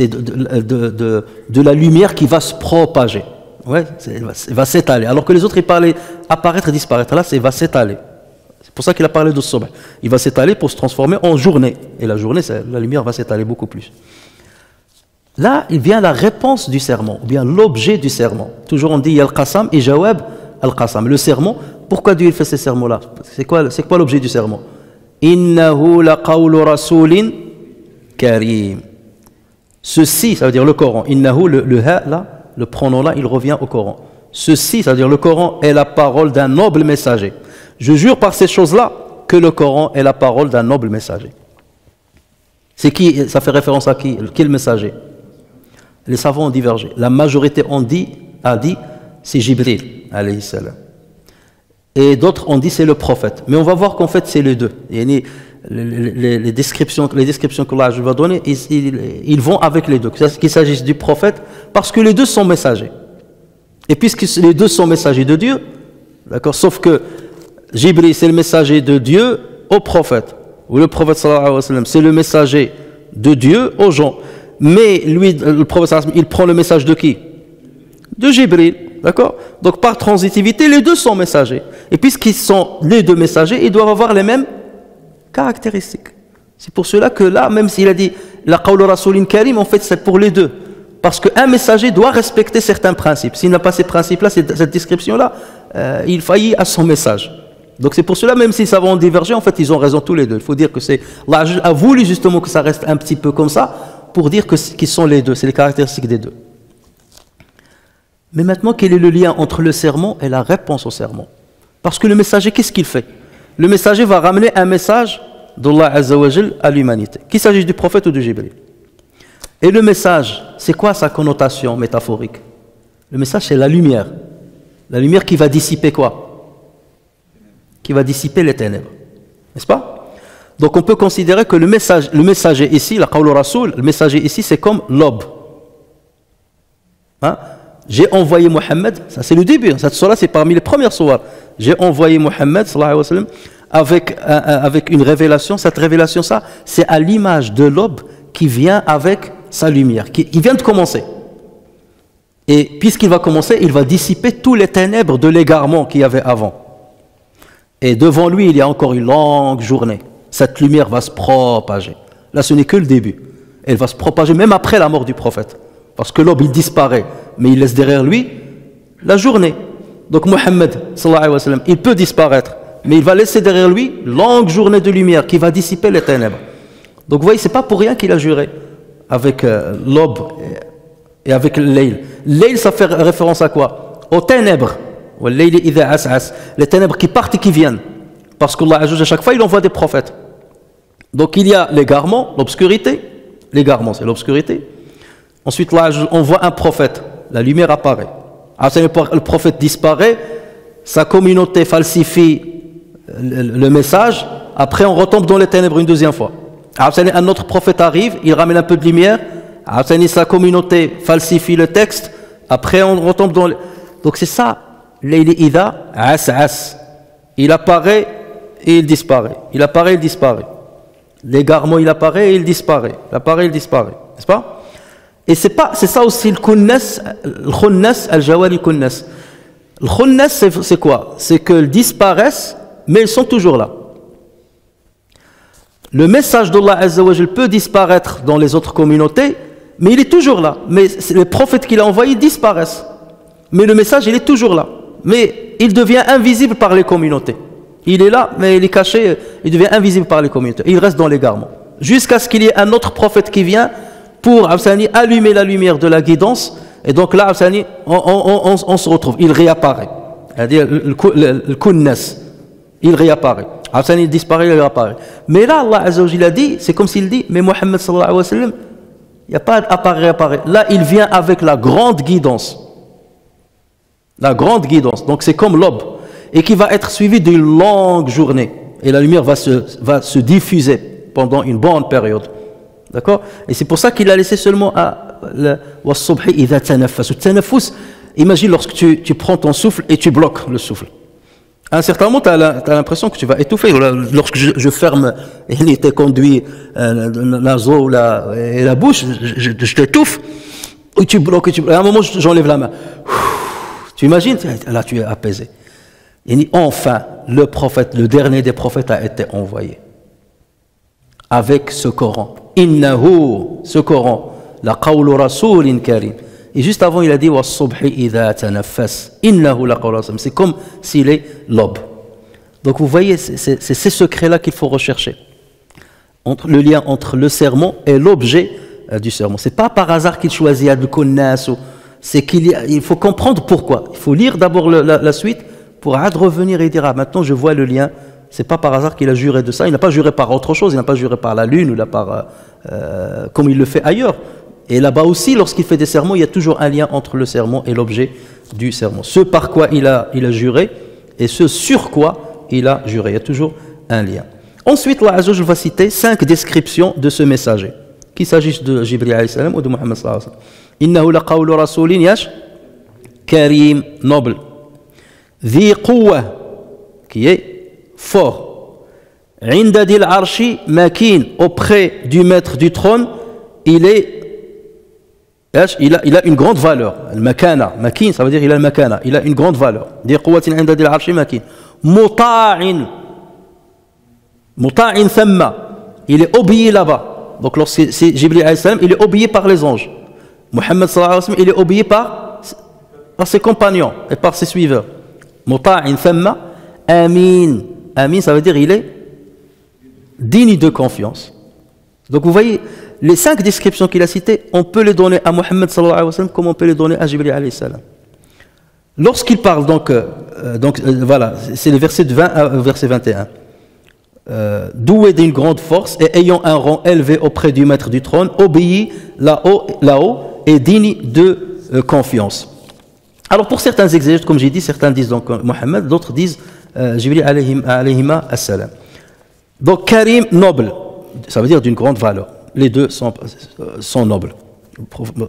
de la lumière qui va se propager. Ouais, il va s'étaler. Alors que les autres, ils parlaient apparaître et disparaître. Là, il va s'étaler. C'est pour ça qu'il a parlé de subh. Il va s'étaler pour se transformer en journée. Et la journée, la lumière va s'étaler beaucoup plus. Là, il vient la réponse du serment, ou bien l'objet du serment. Toujours on dit, il y a al-qasam et jawab al-qasam. Le serment, pourquoi Dieu fait ces serments-là? C'est quoi l'objet du serment? Innahu la qawlu rasulin karim. Ceci, ça veut dire le Coran. Innahu, le ha là, le pronom là, il revient au Coran. Ceci, ça veut dire le Coran est la parole d'un noble messager. Je jure par ces choses-là que le Coran est la parole d'un noble messager. C'est qui? Ça fait référence à qui? Quel messager? Les savants ont divergé. La majorité a dit c'est Jibril, alayhi salam. Et d'autres ont dit c'est le prophète. Mais on va voir qu'en fait c'est les deux. Les descriptions que Allah va donner, ils vont avec les deux. Qu'il s'agisse du prophète, parce que les deux sont messagers. Et puisque les deux sont messagers de Dieu, d'accord, sauf que Jibril c'est le messager de Dieu au prophète, ou le prophète sallallahu alayhi wa sallam c'est le messager de Dieu aux gens. Mais lui, le prophète, il prend le message de qui? De Jibril, d'accord? Donc par transitivité, les deux sont messagers. Et puisqu'ils sont les deux messagers, ils doivent avoir les mêmes caractéristiques. C'est pour cela que là, même s'il a dit la qawlu rasulin karim, en fait c'est pour les deux. Parce qu'un messager doit respecter certains principes. S'il n'a pas ces principes-là, cette description-là, il faillit à son message. Donc c'est pour cela, même s'ils savent en diverger, en fait ils ont raison tous les deux. Il faut dire que Allah a voulu justement que ça reste un petit peu comme ça, pour dire qu'ils sont les deux, c'est les caractéristiques des deux. Mais maintenant, quel est le lien entre le serment et la réponse au serment? Parce que le messager, qu'est-ce qu'il fait? Le messager va ramener un message d'Allah Azza wa Jal à l'humanité, qu'il s'agisse du prophète ou de Jibril. Et le message, c'est quoi sa connotation métaphorique? Le message, c'est la lumière. La lumière qui va dissiper quoi? Qui va dissiper les ténèbres. N'est-ce pas? Donc on peut considérer que le messager ici, la qawlu rasoul, le messager ici, c'est comme l'aube. Hein? J'ai envoyé Mohammed, ça c'est le début, cette surah c'est parmi les premières surahs. J'ai envoyé Mohammed sallallahu alayhi wa sallam avec une révélation. Cette révélation, ça, c'est à l'image de l'aube qui vient avec sa lumière, qui vient de commencer. Et puisqu'il va commencer, il va dissiper tous les ténèbres de l'égarement qu'il y avait avant. Et devant lui, il y a encore une longue journée. Cette lumière va se propager. Là, ce n'est que le début. Elle va se propager même après la mort du prophète. Parce que l'aube, il disparaît, mais il laisse derrière lui la journée. Donc Mohammed, sallallahu alayhi wa sallam, il peut disparaître, mais il va laisser derrière lui une longue journée de lumière qui va dissiper les ténèbres. Donc vous voyez, ce n'est pas pour rien qu'il a juré avec l'aube et avec l'ayl. L'ayl, ça fait référence à quoi? Aux ténèbres. Les ténèbres qui partent et qui viennent. Parce qu'Allah, à chaque fois, il envoie des prophètes. Donc il y a l'égarement, l'obscurité. L'égarement, c'est l'obscurité. Ensuite, là, on voit un prophète. La lumière apparaît. Le prophète disparaît. Sa communauté falsifie le message. Après, on retombe dans les ténèbres une deuxième fois. Un autre prophète arrive. Il ramène un peu de lumière. Sa communauté falsifie le texte. Après, on retombe dans... Donc c'est ça. Il apparaît et il disparaît. Il apparaît et il disparaît. L'égarement, il apparaît et il disparaît. Il apparaît et il disparaît. N'est-ce pas? Et c'est ça aussi le khunnas, al-jawari khunnas. Le khunnas, c'est quoi? C'est qu'elles disparaissent, mais elles sont toujours là. Le message d'Allah Azza wa Jal peut disparaître dans les autres communautés, mais il est toujours là. Mais les prophètes qu'il a envoyés disparaissent. Mais le message, il est toujours là. Mais il devient invisible par les communautés. Il est là, mais il est caché, il devient invisible par les communautés. Il reste dans l'égarement. Jusqu'à ce qu'il y ait un autre prophète qui vient pour allumer la lumière de la guidance. Et donc là, on se retrouve. Il réapparaît. C'est-à-dire le kunnas. Il réapparaît. Il disparaît, il réapparaît. Mais là, Allah Azza wa Jalla a dit, c'est comme s'il dit, mais Mohammed sallallahu alayhi wa sallam, il n'y a pas d'apparaît, réapparaît. Là, il vient avec la grande guidance. La grande guidance. Donc c'est comme l'aube. Et qui va être suivi d'une longue journée. Et la lumière va se diffuser pendant une bonne période. D'accord? Et c'est pour ça qu'il a laissé seulement à was-subhi idha tanaffas. Tanaffus, imagine lorsque tu prends ton souffle et tu bloques le souffle. À un certain moment, tu as l'impression que tu vas étouffer. Lorsque je ferme et tes conduits nasaux et la bouche, je t'étouffe. Ou tu bloques, à un moment, j'enlève la main. Tu imagines? Là, tu es apaisé. Et enfin, le prophète, le dernier des prophètes a été envoyé. Avec ce Coran. Innahu, ce Coran. La qawlu rasoulin karim. Et juste avant, il a dit was-subhi idha tanaffas. Innahu la qawlu rasoulin. C'est comme s'il est l'aube. Donc vous voyez, c'est ces secrets-là qu'il faut rechercher. Le lien entre le sermon et l'objet du sermon. C'est pas par hasard qu'il choisit al-kunnas. C'est qu'il faut comprendre pourquoi. Il faut lire d'abord la suite pour revenir et dire ah, maintenant je vois le lien. C'est pas par hasard qu'il a juré de ça. Il n'a pas juré par autre chose. Il n'a pas juré par la lune ou comme il le fait ailleurs. Et là-bas aussi, lorsqu'il fait des sermons, il y a toujours un lien entre le sermon et l'objet du sermon. Ce par quoi il a juré et ce sur quoi il a juré. Il y a toujours un lien. Ensuite, Allah Azza wa Jalla va citer 5 descriptions de ce messager, qu'il s'agisse de Jibril alayhi salam ou de Muhammad sallallahu alayhi wa sallam. Innahu la qawlu rasoulin yash karim, noble. Dhi quwwa, qui est fort. Inda dil arshi makin, auprès du maître du trône, il a une grande valeur. Al-makana, makin, ça veut dire il a le makana, il a une grande valeur. Dhi quwwatin inda dil arshi makin. Muta'in thamma, il est obéi là-bas. Donc lorsque c'est Jibril alayhi salam, il est obéi par les anges. Muhammad sallallahu alayhi wa sallam, il est obéi par ses compagnons et par ses suiveurs. Muta'in thamma, amin. Amin, ça veut dire il est digne de confiance. Donc vous voyez, les 5 descriptions qu'il a citées, on peut les donner à Muhammad sallallahu alayhi wa sallam comme on peut les donner à Jibril alayhi salam. Lorsqu'il parle, voilà, c'est le verset 20 au verset 21. Doué d'une grande force et ayant un rang élevé auprès du maître du trône, obéi là-haut et digne de confiance. Alors pour certains exégètes, comme j'ai dit, certains disent donc Mohammed, d'autres disent Jibril alayhima as-salam. Donc Karim, noble, ça veut dire d'une grande valeur. Les deux sont nobles.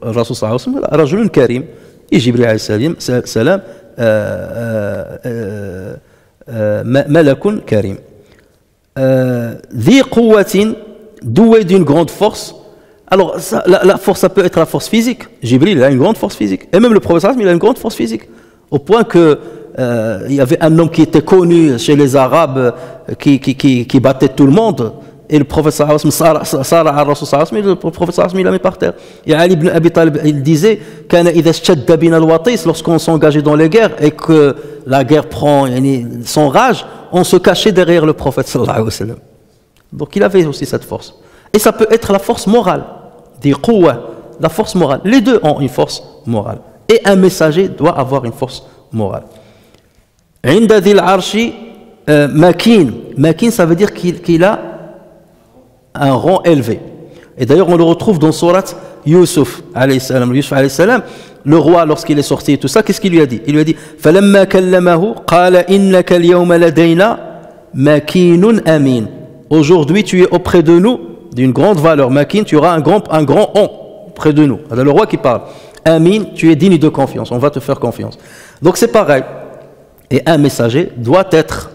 Rasul sallallahu alayhi wa sallam, rajulun karim, et Jibril alayhi salam, malakun karim. Dhi quwwatin, doué d'une grande force. Alors la force, ça peut être la force physique. Jibril, il a une grande force physique. Et même le prophète, il a une grande force physique. Au point que il y avait un homme qui était connu chez les Arabes qui battait tout le monde. Et le prophète sallallahu alayhi wa sallam, le prophète sallallahu alayhi wa sallam, il l'a mis par terre. Et Ali ibn Abi Talib, il disait lorsqu'on s'engageait dans les guerres et que la guerre prend son rage, on se cachait derrière le prophète sallallahu alayhi wa sallam. Donc il avait aussi cette force. Et ça peut être la force morale, des quwwa, la force morale. Les deux ont une force morale. Et un messager doit avoir une force morale. Inda dhil arshi makin. Makin, ça veut dire qu'il a un rang élevé. Et d'ailleurs, on le retrouve dans Surat Yusuf alayhi salam. Yusuf alayhi salam, le roi, lorsqu'il est sorti et tout ça, qu'est-ce qu'il lui a dit? Il lui a dit فَلَمَّا كَلَّمَهُ قَالَ إِنَّكَ الْيَوْمَ لَدَيْنَا مَكِينٌ أَمِينٌ. Aujourd'hui, tu es auprès de nous d'une grande valeur. Makin, tu auras un grand on auprès de nous. C'est le roi qui parle. Amin, tu es digne de confiance. On va te faire confiance. Donc c'est pareil. Et un messager doit être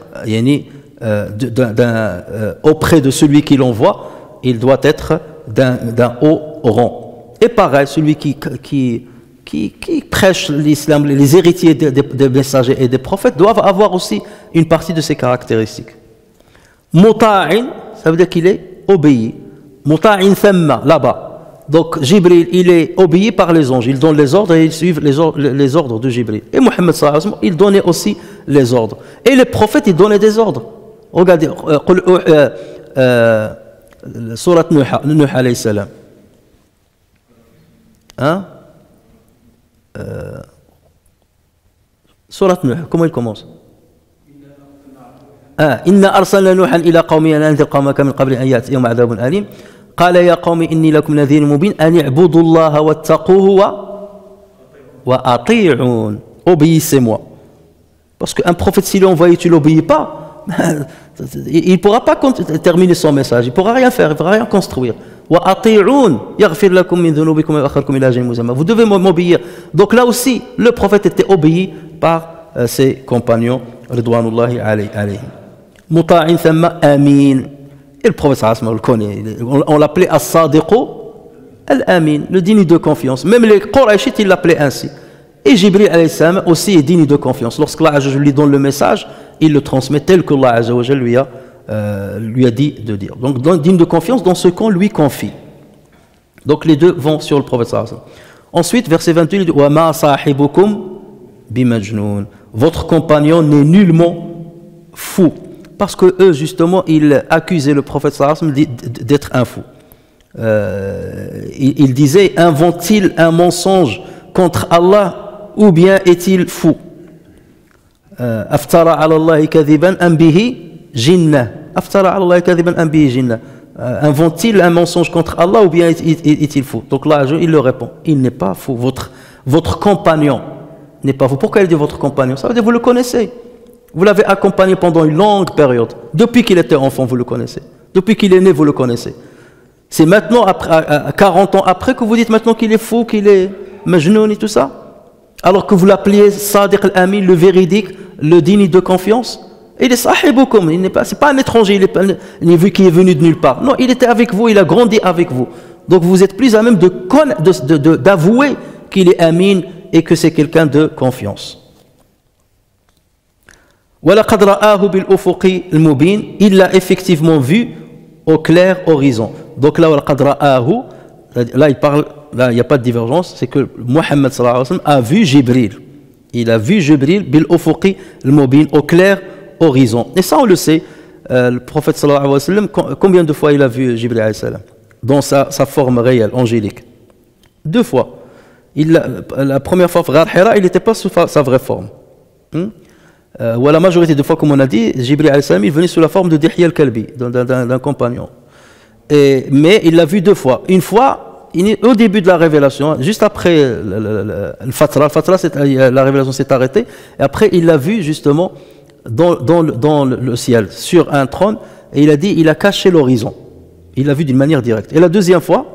auprès de celui qui l'envoie, il doit être d'un haut rang. Et pareil, celui qui prêche l'islam, les héritiers des messagers et des prophètes doivent avoir aussi une partie de ces caractéristiques. Muta'in, ça veut dire qu'il est obéi. Muta'in thamma, là-bas. Donc Jibril, il est obéi par les anges, il donne les ordres et ils suivent les ordres de Jibril. Et Mohammed sallallahu alayhi wa sallam, il donnait aussi les ordres. Et les prophètes, ils donnaient des ordres. Regardez, Surat Nuh alayhi salam. Hein? Surat Nuh, comment il commence? Inna arsalna Nuhan ila qawmi an anzir qawmaka min qabli an ya'tiyahum 'adhabun alim. قال يا قوم إني لكم نذير مبين أن اعبدوا الله واتقوه وأطيعون. Obéissez-moi. Parce qu'un prophète, s'il est envoyé, tu ne l'obéis pas, il ne pourra pas terminer son message, il ne pourra rien faire, il ne pourra rien construire. وأطيعون يغفر لكم من ذنوبكم ويؤخركم إلى أجل مسمى. Vous devez m'obéir. Donc là aussi, le prophète était obéi par ses compagnons, ridwanullahi alayhim. مطاع ثم أمين. Et le prophète on le connaît, on l'appelait As-Sadiqu Al-Amin, le digne de confiance. Même les Qurayshites, ils l'appelaient ainsi. Et Jibril alayhi salam aussi est digne de confiance. Lorsqu'Allah lui donne le message, il le transmet tel que Allah lui a dit de dire. Donc digne de confiance dans ce qu'on lui confie. Donc les deux vont sur le prophète. Ensuite, verset 28, il dit Wa ma sahibukum bimajnoun. Votre compagnon n'est nullement fou. Parce que eux, justement, ils accusaient le prophète sallallahu alayhi wa sallam d'être un fou. Ils disaient, invente-t-il un mensonge contre Allah ou bien est-il fou? Aftara ala Allahi kadhiban am bihi jinna. Aftara ala Allahi kadhiban am bihi jinna. Invente-t-il un mensonge contre Allah ou bien est-il fou? Donc là, il leur répond, il n'est pas fou. Votre compagnon n'est pas fou. Pourquoi il dit votre compagnon? Ça veut dire vous le connaissez. Vous l'avez accompagné pendant une longue période. Depuis qu'il était enfant, vous le connaissez. Depuis qu'il est né, vous le connaissez. C'est maintenant, après, 40 ans après, que vous dites maintenant qu'il est fou, qu'il est majnoun et tout ça. Alors que vous l'appeliez Sadiq al-Amin, le véridique, le digne de confiance. Il est sahibukum, c'est pas un étranger, il est vu qui est venu de nulle part. Non, il était avec vous, il a grandi avec vous. Donc vous êtes plus à même d'avouer qu'il est Amin et que c'est quelqu'un de confiance. وَلَقَدْ رَآهُ بِالْأُفُقِ الْمُبِينِ. Il l'a effectivement vu au clair horizon. Donc là, وَلَقَدْ رَآهُ, là il parle, là il n'y a pas de divergence, c'est que Mohammed sallallahu alayhi wa sallam a vu Jibril. Il a vu Jibril بِالْأُفُقِ الْمُبِينِ, au clair horizon. Et ça on le sait, le prophète sallallahu alayhi wa sallam, combien de fois il a vu Jibril alayhi salam dans sa forme réelle, angélique? 2 fois. La première fois, Ghar Hira, il n'était pas sous sa vraie forme. Ou la majorité de fois, comme on a dit, Jibril alayhi salam, il venait sous la forme de Dihya al-Kalbi, d'un compagnon. Mais il l'a vu 2 fois. Une fois, au début de la révélation, juste après le Fatra, la révélation s'est arrêtée, et après il l'a vu justement dans le ciel, sur un trône, et il a dit, il a caché l'horizon. Il l'a vu d'une manière directe. Et la deuxième fois,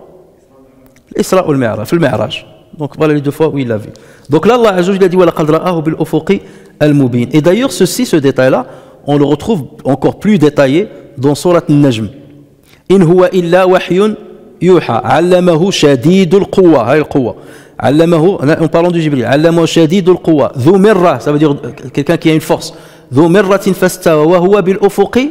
l'Isra ou le Mi'raj. Donc voilà les 2 fois où il l'a vu. Donc là, Allah Azza wa Jalla dit وَلَقَدْ رَآهُ بِالْأُفُقِ الْمُبِينِ. Et d'ailleurs, ce détail-là, on le retrouve encore plus détaillé dans Surat An-Najm. إِنْ هُوَ إِلَّا وَحْيٌ يُوحَى عَلَّمَهُ شَدِيدُ الْقُوَّةِ. هاي القوة. علمه, en parlant de Jibril, علمه شديد القوة ذو مرة, ça veut dire quelqu'un qui a une force. ذو مرة فاستوى وهو بالأفق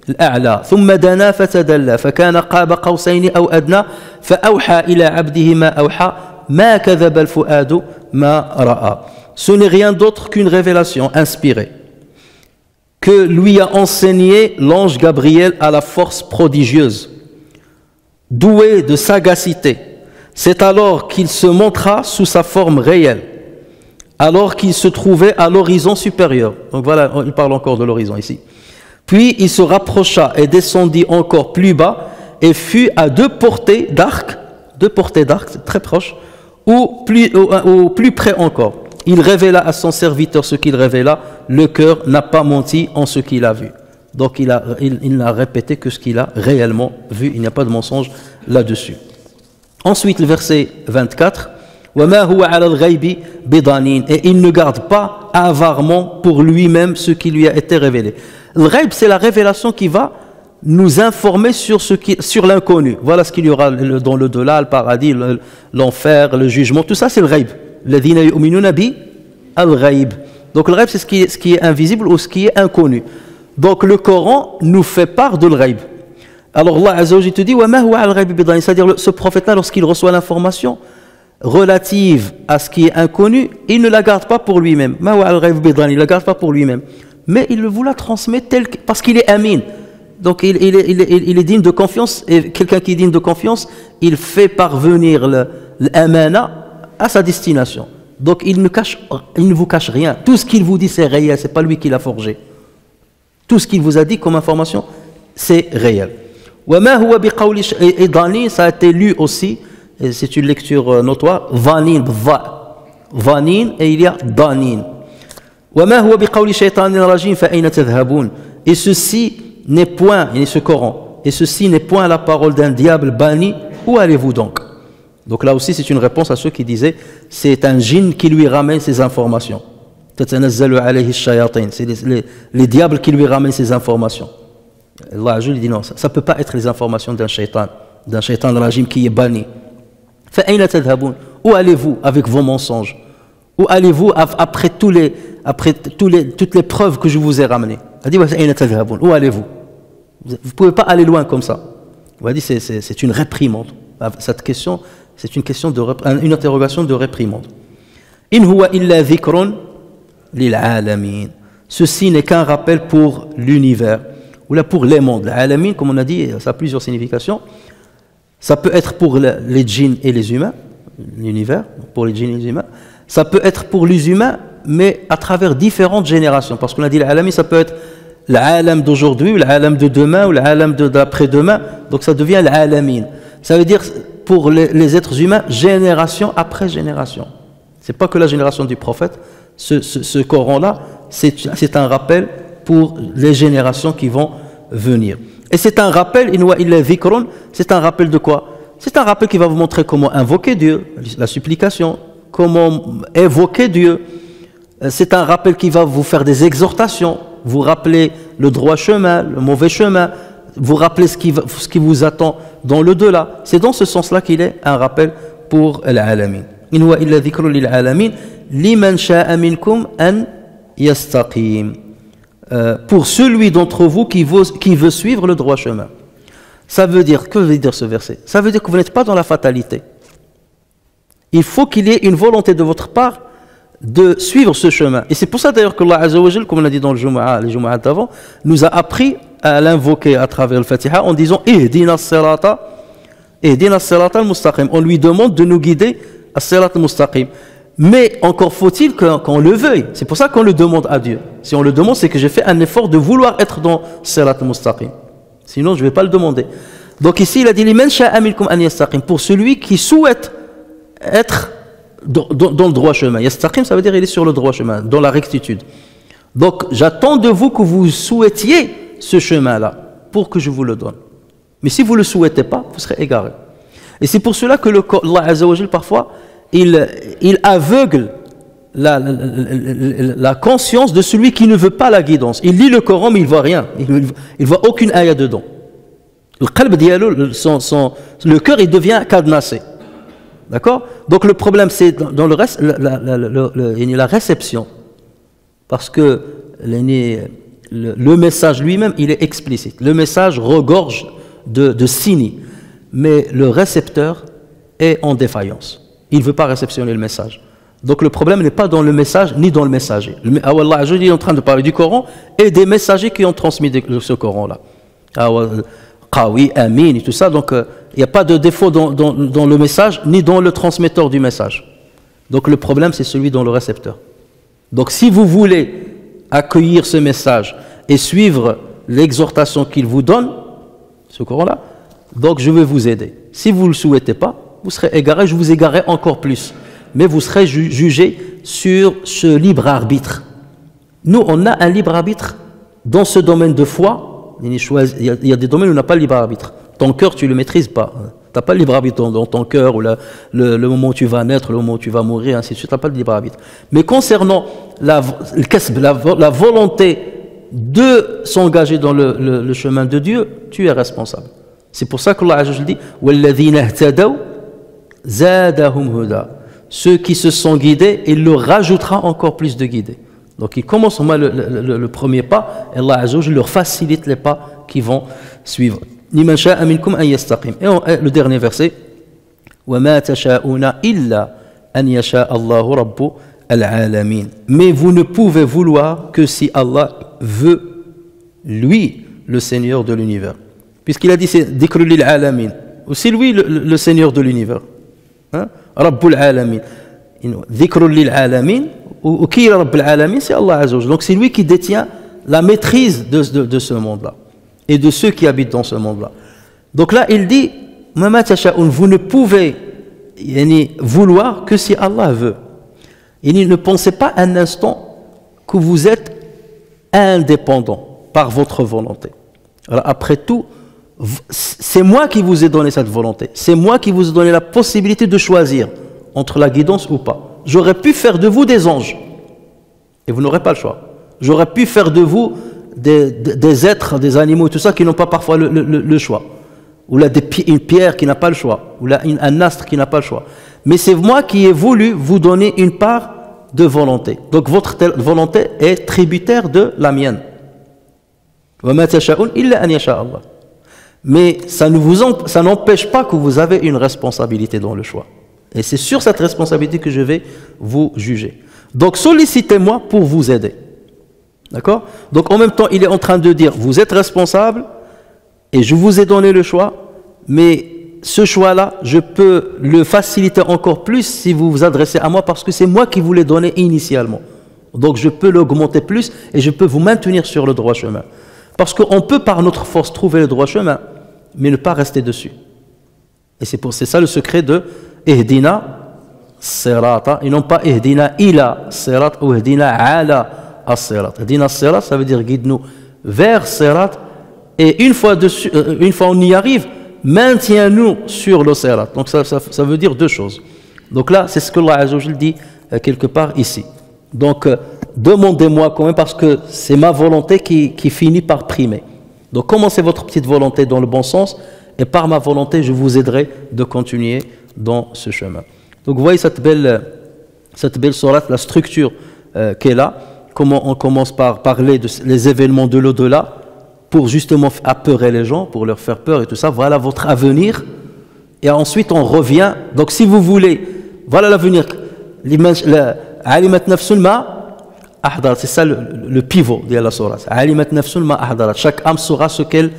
الأعلى ثم دنا فتدلى فكان قاب قوسين أو أدنى فأوحى إلى عبده ما أوحى ما كذب الفؤاد ما رأى. Ce n'est rien d'autre qu'une révélation inspirée que lui a enseigné l'ange Gabriel à la force prodigieuse, doué de sagacité. C'est alors qu'il se montra sous sa forme réelle, alors qu'il se trouvait à l'horizon supérieur. Donc voilà, il parle encore de l'horizon ici. Puis il se rapprocha et descendit encore plus bas et fut à 2 portées d'arc, très proches, ou plus près encore. Il révéla à son serviteur ce qu'il révéla, le cœur n'a pas menti en ce qu'il a vu. Donc il n'a répété que ce qu'il a réellement vu, il n'y a pas de mensonge là-dessus. Ensuite, le verset 24, وَمَا هُوَ عَلَى الْغَيْبِ بِضَانِينَ. Et il ne garde pas avarément pour lui-même ce qui lui a été révélé. Le ghaib, c'est la révélation qui va nous informer sur l'inconnu. Voilà ce qu'il y aura dans l'au-delà, le paradis, l'enfer, le jugement, tout ça c'est le ghaib. الذين يؤمنون بالغيب. Donc le ghaib c'est ce qui est invisible ou ce qui est inconnu. Donc le Coran nous fait part de le ghaib. Alors Allah Azza wa Jalla te dit وَمَا هُوَ عَلَى الْغَيْبِ بِضَانٍ. C'est-à-dire ce prophète-là, lorsqu'il reçoit l'information relative à ce qui est inconnu, il ne la garde pas pour lui-même. مَا هُوَ عَلَى الْغَيْبِ بِضَانٍ. Il ne la garde pas pour lui-même. Mais il vous la transmet parce qu'il est amin. Donc il est digne de confiance, et quelqu'un qui est digne de confiance, il fait parvenir l'amana à sa destination. Donc il ne vous cache rien. Tout ce qu'il vous dit c'est réel, c'est pas lui qui l'a forgé. Tout ce qu'il vous a dit comme information, c'est réel. Et Dani, ça a été lu aussi, et c'est une lecture notoire, Vanin, Vanin, et il y a Danin. Et ceci n'est point, et ce Coran, et ceci n'est point la parole d'un diable banni, où allez-vous donc? Donc là aussi c'est une réponse à ceux qui disaient c'est un djinn qui lui ramène ces informations. C'est les diables qui lui ramènent ces informations. Allah je lui dis non, ça ne peut pas être les informations d'un shaitan rajim qui est banni. Où allez-vous avec vos mensonges? Où allez-vous après toutes les preuves que je vous ai ramenées? Où allez-vous? Vous ne pouvez pas aller loin comme ça. On va dire c'est une réprimande. Cette question, c'est une interrogation de réprimande. In huwa illa dhikrun lil alamin. Ceci n'est qu'un rappel pour l'univers, ou là pour les mondes. L'alamin, comme on a dit, ça a plusieurs significations. Ça peut être pour les djinns et les humains, l'univers, pour les djinns et les humains. Ça peut être pour les humains, mais à travers différentes générations. Parce qu'on a dit l'alamin, ça peut être l'alam d'aujourd'hui, l'alam de demain, ou l'alam d'après-demain. Donc ça devient l'alamin. Ça veut dire pour les êtres humains, génération après génération. Ce n'est pas que la génération du prophète. Ce Coran-là, c'est un rappel pour les générations qui vont venir. Et c'est un rappel, c'est un rappel de quoi? C'est un rappel qui va vous montrer comment invoquer Dieu, la supplication, comment évoquer Dieu. C'est un rappel qui va vous faire des exhortations, vous rappeler le droit chemin, le mauvais chemin, vous rappeler ce qui vous attend dans le-delà. C'est dans ce sens-là qu'il est un rappel pour l'alamin. In huwa illa dhikrun lil alamin liman sha'a minkum an yastaqim. Pour celui d'entre vous qui veut suivre le droit chemin. Ça veut dire, que veut dire ce verset? Ça veut dire que vous n'êtes pas dans la fatalité. Il faut qu'il y ait une volonté de votre part de suivre ce chemin. Et c'est pour ça d'ailleurs que Allah Azza wa Jal, comme on a dit dans les Jumu'ah d'avant, nous a appris à l'invoquer à travers le Fatiha en disant Ihdina as-sirata al-mustaqim. On lui demande de nous guider à as-sirat al-mustaqim. Mais encore faut-il qu'on le veuille. C'est pour ça qu'on le demande à Dieu. Si on le demande, c'est que j'ai fait un effort de vouloir être dans as-sirat al-mustaqim. Sinon, je ne vais pas le demander. Donc ici, il a dit Liman sha'a minkum an yastaqim. Pour celui qui souhaite être dans le droit chemin. Yastaqim, ça veut dire il est sur le droit chemin, dans la rectitude. Donc j'attends de vous que vous souhaitiez ce chemin-là pour que je vous le donne. Mais si vous ne le souhaitez pas, vous serez égaré. Et c'est pour cela que Allah Azza wa Jal, parfois, il aveugle la conscience de celui qui ne veut pas la guidance. Il lit le Coran, mais il ne voit rien. Il ne voit aucune ayah dedans. Le qalb dialo, le cœur, il devient cadenassé. D'accord? Donc le problème, c'est dans le reste, la réception. Parce que le message lui-même, il est explicite. Le message regorge de signes. Mais le récepteur est en défaillance. Il ne veut pas réceptionner le message. Donc le problème n'est pas dans le message ni dans le messager. Allah est en train de parler du Coran et des messagers qui ont transmis ce Coran-là. Qawi, Amin et tout ça. Donc il n'y a pas de défaut dans le message ni dans le transmetteur du message. Donc le problème c'est celui dans le récepteur. Donc si vous voulez accueillir ce message et suivre l'exhortation qu'il vous donne, ce Coran-là, donc je vais vous aider. Si vous ne le souhaitez pas, vous serez égaré, je vous égarerai encore plus. Mais vous serez jugé sur ce libre arbitre. Nous, on a un libre arbitre dans ce domaine de foi. Il y a des domaines où on n'a pas le libre arbitre. Ton cœur, tu ne le maîtrises pas. Tu n'as pas le libre arbitre dans ton cœur, ou le moment où tu vas naître, le moment où tu vas mourir, ainsi de suite. Tu n'as pas le libre arbitre. Mais concernant la volonté de s'engager dans le chemin de Dieu, tu es responsable. C'est pour ça qu'Allah Azza wa Jalla dit وَالَّذِينَ اهْتَدَوْا زَادَهُمْ هُدًى. Ceux qui se sont guidés, il leur rajoutera encore plus de guidés. Donc ils commencent au moins le premier pas, et Allah Azza wa Jalla leur facilite les pas qui vont suivre. لِمَنْ شَاءَ مِنْكُمْ أَنْ يَسْتَقِيمَ. Et le dernier verset وَمَا تَشَاءُونَ إِلَّا أَنْ يَشَاءَ اللَّهُ رَبُّ الْعَالَمِينَ. Mais vous ne pouvez vouloir que si Allah veut, lui, le Seigneur de l'univers. Puisqu'il a dit c'est Dhikru lil Alamin. Aussi lui, le Seigneur de l'univers. Hein? Rabbul Alamin. Dhikru lil Alamin. Ou qui est Rabbul Alamin? C'est Allah Azza wa Jalla. Donc c'est lui qui détient la maîtrise de ce monde-là. Et de ceux qui habitent dans ce monde-là. Donc là, il dit Mama tasha'un, vous ne pouvez vouloir que si Allah veut. Et ne pensez pas un instant que vous êtes indépendant par votre volonté. Alors après tout, c'est moi qui vous ai donné cette volonté. C'est moi qui vous ai donné la possibilité de choisir entre la guidance ou pas. J'aurais pu faire de vous des anges. Et vous n'aurez pas le choix. J'aurais pu faire de vous des êtres, des animaux, tout ça, qui n'ont pas parfois le choix. Ou là, une pierre qui n'a pas le choix. Ou là, un astre qui n'a pas le choix. Mais c'est moi qui ai voulu vous donner une part de volonté. Donc votre volonté est tributaire de la mienne. وَمَا تَشَاءُونَ إِلَّا أَنْ يَشَاءَ اللَّهُ. Mais ça n'empêche pas que vous avez une responsabilité dans le choix. Et c'est sur cette responsabilité que je vais vous juger. Donc sollicitez-moi pour vous aider. D'accord? Donc en même temps, il est en train de dire, vous êtes responsable et je vous ai donné le choix, mais ce choix-là, je peux le faciliter encore plus si vous vous adressez à moi parce que c'est moi qui vous l'ai donné initialement. Donc je peux l'augmenter plus et je peux vous maintenir sur le droit chemin. Parce qu'on peut par notre force trouver le droit chemin, mais ne pas rester dessus. Et c'est ça le secret de Ihdina Sirata, et non pas Ihdina Ila Sirat ou Ihdina Ala As-Sirat. Ihdina Sirat, ça veut dire guide-nous vers Sirat, et une fois on y arrive, maintiens-nous sur le Sirat. Donc ça veut dire deux choses. Donc là, c'est ce que Allah Azza wa Jalla dit quelque part ici. Donc demandez-moi quand même parce que c'est ma volonté qui finit par primer. Donc commencez votre petite volonté dans le bon sens et par ma volonté je vous aiderai de continuer dans ce chemin. Donc vous voyez cette belle sourate, la structure qu'elle est là, comment on commence par parler des événements de l'au-delà pour justement apeurer les gens, pour leur faire peur et tout ça. Voilà votre avenir et ensuite on revient. Donc si vous voulez, voilà l'avenir. Alimat nafsun ma ahdarat, c'est ça le pivot de la sourate. Alimat nafsun ma ahdarat. Chaque âme saura ce qu'elle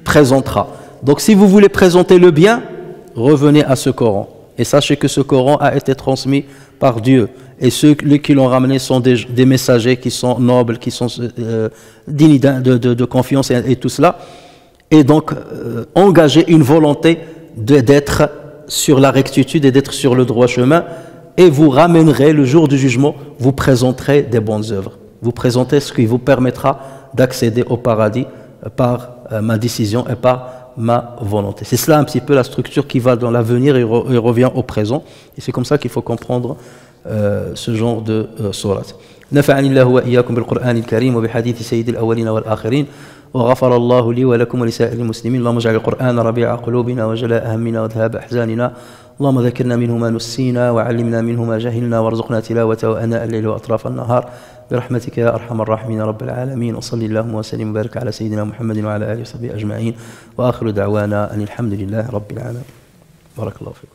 présentera. Donc si vous voulez présenter le bien, revenez à ce Coran. Et sachez que ce Coran a été transmis par Dieu. Et ceux qui l'ont ramené sont des messagers qui sont nobles, qui sont dignes de confiance et tout cela. Et donc, engagez une volonté d'être sur la rectitude et d'être sur le droit chemin. Et vous ramènerez le jour du jugement, vous présenterez des bonnes œuvres. Vous présentez ce qui vous permettra d'accéder au paradis par ma décision et par ma volonté. C'est cela un petit peu la structure qui va dans l'avenir et revient au présent. Et c'est comme ça qu'il faut comprendre ce genre de sourate. نفعني الله وإياكم بالقرآن الكريم وبحديث سيد الأولين والآخرين وغفر الله لي ولكم ولسائر المسلمين. اللهم اجعل القرآن ربيع قلوبنا وجلاء همنا وذهاب أحزاننا. اللهم ذكرنا منه ما نسينا وعلمنا منه ما جهلنا وارزقنا تلاوته آناء الليل وأطراف النهار برحمتك يا أرحم الراحمين رب العالمين. وصلي اللهم وسلم وبارك على سيدنا محمد وعلى آله وصحبه أجمعين وآخر دعوانا أن الحمد لله رب العالمين. بارك الله فيكم.